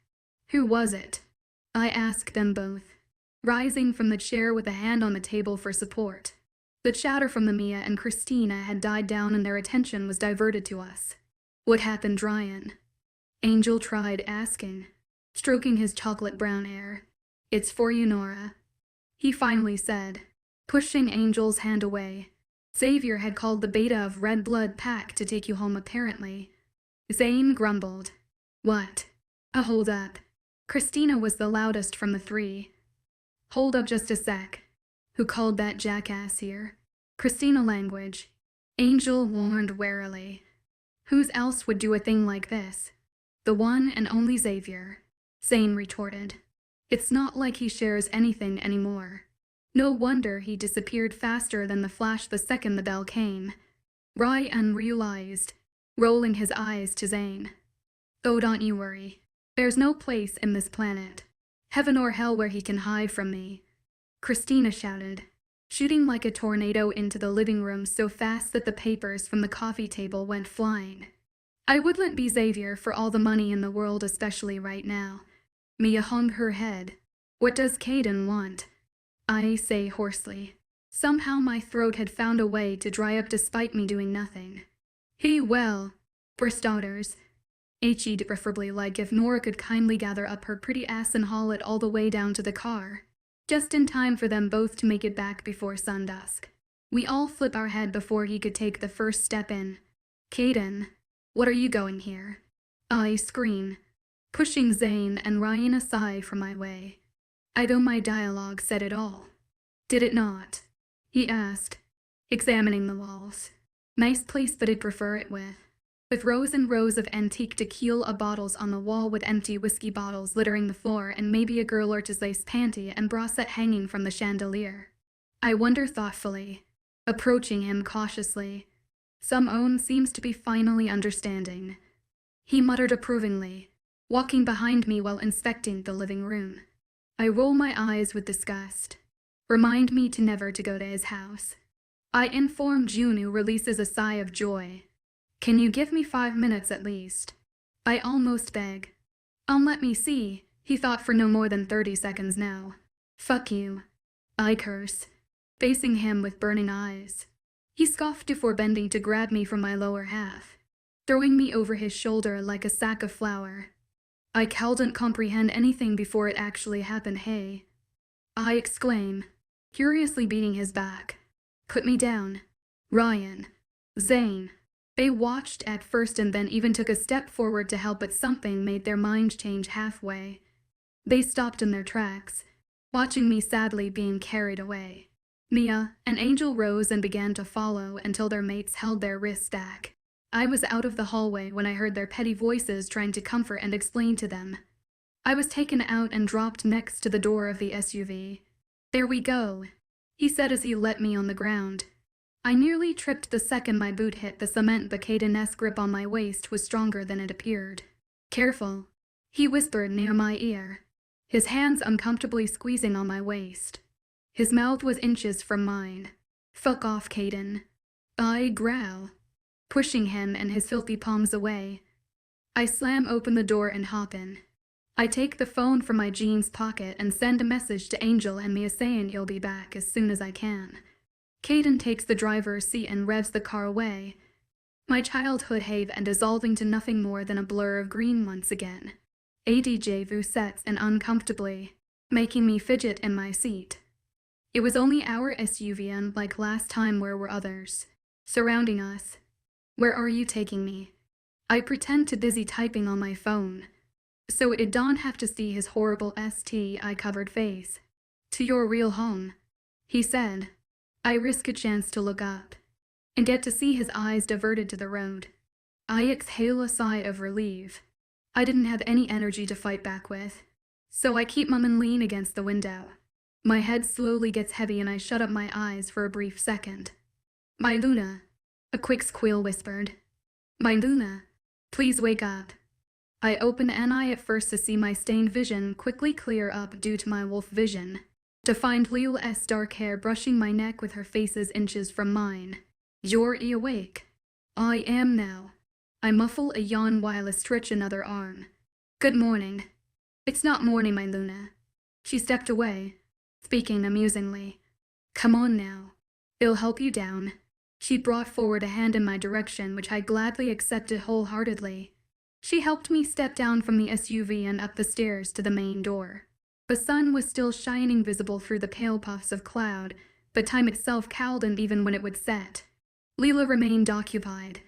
Who was it? I ask them both, rising from the chair with a hand on the table for support. The chatter from the Mia and Christina had died down and their attention was diverted to us. What happened, Ryan? Angel tried asking, stroking his chocolate brown hair. It's for you, Nora, he finally said, pushing Angel's hand away. Xavier had called the beta of Red Blood Pack to take you home apparently. Zane grumbled. What? Hold up. Christina was the loudest from the 3. Hold up just a sec. Who called that jackass here? Christina language. Angel warned warily. Whose else would do a thing like this? The one and only Xavier, Zane retorted. It's not like he shares anything anymore. No wonder he disappeared faster than the flash the second the bell came. Ryan realized, rolling his eyes to Zane. Oh, don't you worry. There's no place in this planet, heaven or hell, where he can hide from me, Christina shouted, shooting like a tornado into the living room so fast that the papers from the coffee table went flying. I wouldn't be Xavier for all the money in the world, especially right now. Mia hung her head. What does Caden want? I say hoarsely. Somehow my throat had found a way to dry up despite me doing nothing. Well, for starters, He'd preferably like if Nora could kindly gather up her pretty ass and haul it all the way down to the car, just in time for them both to make it back before sundusk. We all flip our head before he could take the first step in. Caden, what are you going here? I scream, pushing Zane and Ryan aside from my way. I know my dialogue said it all. Did it not? He asked, examining the walls. Nice place, but I'd prefer it with rows and rows of antique tequila bottles on the wall, with empty whiskey bottles littering the floor, and maybe a girl or two's lace panty and bra set hanging from the chandelier. I wonder thoughtfully, approaching him cautiously. Someone seems to be finally understanding. He muttered approvingly, walking behind me while inspecting the living room. I roll my eyes with disgust. Remind me to never to go to his house. I inform June, who releases a sigh of joy. Can you give me 5 minutes at least? I almost beg. Let me see, he thought for no more than 30 seconds now. Fuck you. I curse, facing him with burning eyes. He scoffed before bending to grab me from my lower half, throwing me over his shoulder like a sack of flour. I couldn't comprehend anything before it actually happened. Hey, I exclaim, curiously beating his back. Put me down. Ryan. Zane. They watched at first and then even took a step forward to help, but something made their minds change halfway. They stopped in their tracks, watching me sadly being carried away. Mia and Angel rose and began to follow until their mates held their wrists back. I was out of the hallway when I heard their petty voices trying to comfort and explain to them. I was taken out and dropped next to the door of the SUV. There we go, he said as he let me on the ground. I nearly tripped the second my boot hit the cement, but Caden's grip on my waist was stronger than it appeared. Careful, he whispered near my ear, his hands uncomfortably squeezing on my waist. His mouth was inches from mine. Fuck off, Caden. I growl, pushing him and his filthy palms away. I slam open the door and hop in. I take the phone from my jeans pocket and send a message to Angel and Mia saying he'll be back as soon as I can. Caden takes the driver's seat and revs the car away, my childhood have and dissolving to nothing more than a blur of green once again. ADJ sets and uncomfortably, making me fidget in my seat. It was only our SUV, and like last time where were others, surrounding us. Where are you taking me? I pretend to busy typing on my phone, so it don't have to see his horrible STI-covered face. To your real home, he said. I risk a chance to look up, and get to see his eyes diverted to the road. I exhale a sigh of relief. I didn't have any energy to fight back with, so I keep mum and lean against the window. My head slowly gets heavy and I shut up my eyes for a brief second. My Luna, a quick squeal whispered. My Luna, please wake up. I open an eye at first to see my stained vision quickly clear up due to my wolf vision, to find Leel's dark hair brushing my neck with her faces inches from mine. You're awake. I am now. I muffle a yawn while I stretch another arm. Good morning. It's not morning, my Luna. She stepped away, speaking amusingly. Come on now. It'll help you down. She brought forward a hand in my direction, which I gladly accepted wholeheartedly. She helped me step down from the SUV and up the stairs to the main door. The sun was still shining, visible through the pale puffs of cloud, but time itself cowled even when it would set. Leela remained occupied,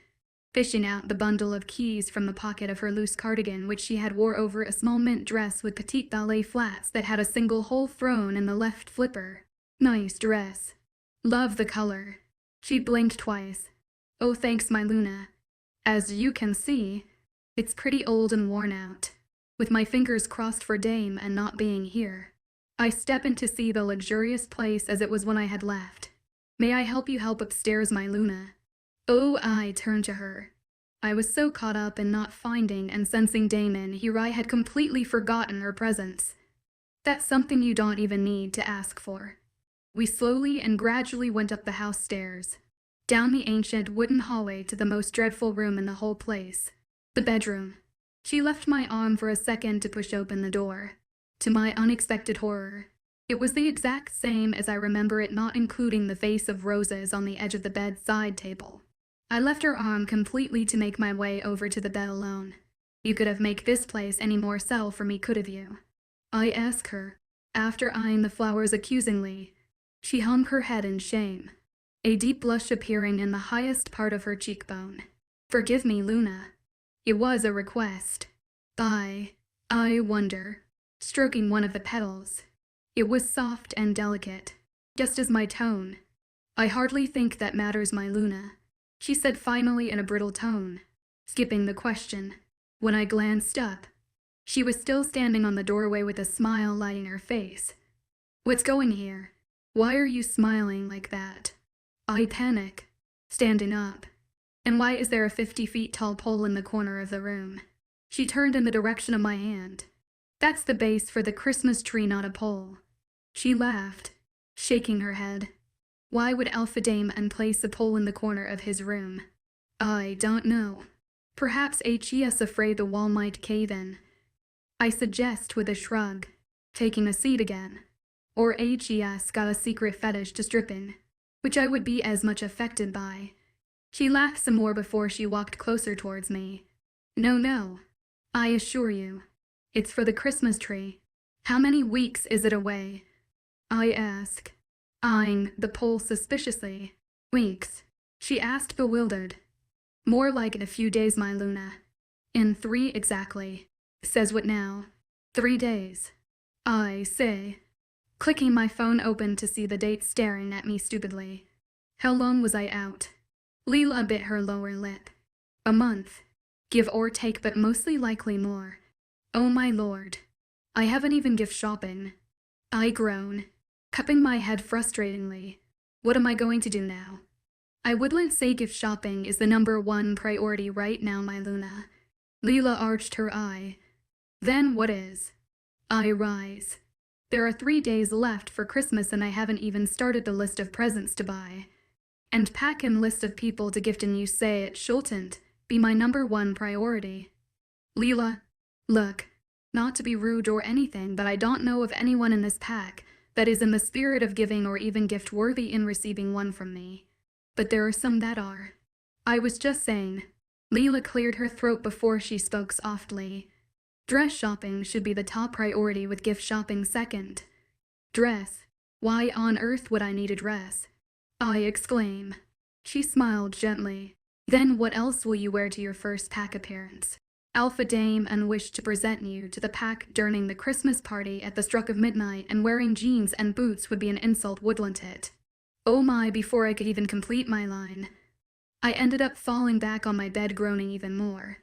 fishing out the bundle of keys from the pocket of her loose cardigan, which she had wore over a small mint dress with petite ballet flats that had a single hole thrown in the left flipper. Nice dress. Love the color. She blinked twice. Oh, thanks, my Luna. As you can see, it's pretty old and worn out. With my fingers crossed for Dame and not being here, I step in to see the luxurious place as it was when I had left. May I help you help upstairs, my Luna? Oh, I turned to her. I was so caught up in not finding and sensing Damon here I had completely forgotten her presence. That's something you don't even need to ask for. We slowly and gradually went up the house stairs, down the ancient wooden hallway to the most dreadful room in the whole place, the bedroom. She left my arm for a second to push open the door. To my unexpected horror, it was the exact same as I remember it, not including the vase of roses on the edge of the bedside table. I left her arm completely to make my way over to the bed alone. You could have made this place any more sell for me, could have you? I asked her, after eyeing the flowers accusingly. She hung her head in shame, a deep blush appearing in the highest part of her cheekbone. Forgive me, Luna. It was a request. I wonder, stroking one of the petals. It was soft and delicate, just as my tone. I hardly think that matters, my Luna, she said finally in a brittle tone, skipping the question. When I glanced up, she was still standing on the doorway with a smile lighting her face. What's going here? Why are you smiling like that? I panic, standing up. And why is there a 50 feet tall pole in the corner of the room? She turned in the direction of my hand. That's the base for the Christmas tree, not a pole. She laughed, shaking her head. Why would Alpha Damon place a pole in the corner of his room? I don't know. Perhaps HE's afraid the wall might cave in. I suggest with a shrug, taking a seat again. Or HE's got a secret fetish to stripping, which I would be as much affected by. She laughed some more before she walked closer towards me. No, I assure you, it's for the Christmas tree. How many weeks is it away? I ask, eyeing the pole suspiciously. Weeks, she asked, bewildered. More like in a few days, my Luna. In 3 exactly. Says what now? 3 days. I say, clicking my phone open to see the date staring at me stupidly. How long was I out? Leela bit her lower lip. A month. Give or take, but mostly likely more. Oh my lord. I haven't even gift shopping. I groan, cupping my head frustratingly. What am I going to do now? I wouldn't say gift shopping is the #1 priority right now, my Luna. Leela arched her eye. Then what is? I rise. There are 3 days left for Christmas and I haven't even started the list of presents to buy. And packin' list of people to gift, and you say it shouldn't be my #1 priority. Leela, look, not to be rude or anything, but I don't know of anyone in this pack that is in the spirit of giving or even gift worthy in receiving one from me. But there are some that are. I was just saying. Leela cleared her throat before she spoke softly. Dress shopping should be the top priority, with gift shopping second. Dress? Why on earth would I need a dress? I exclaim. She smiled gently. Then what else will you wear to your first pack appearance? Alpha Damon wished to present you to the pack during the Christmas party at the stroke of midnight, and wearing jeans and boots would be an insult, wouldn't it? Oh my, before I could even complete my line, I ended up falling back on my bed, groaning even more.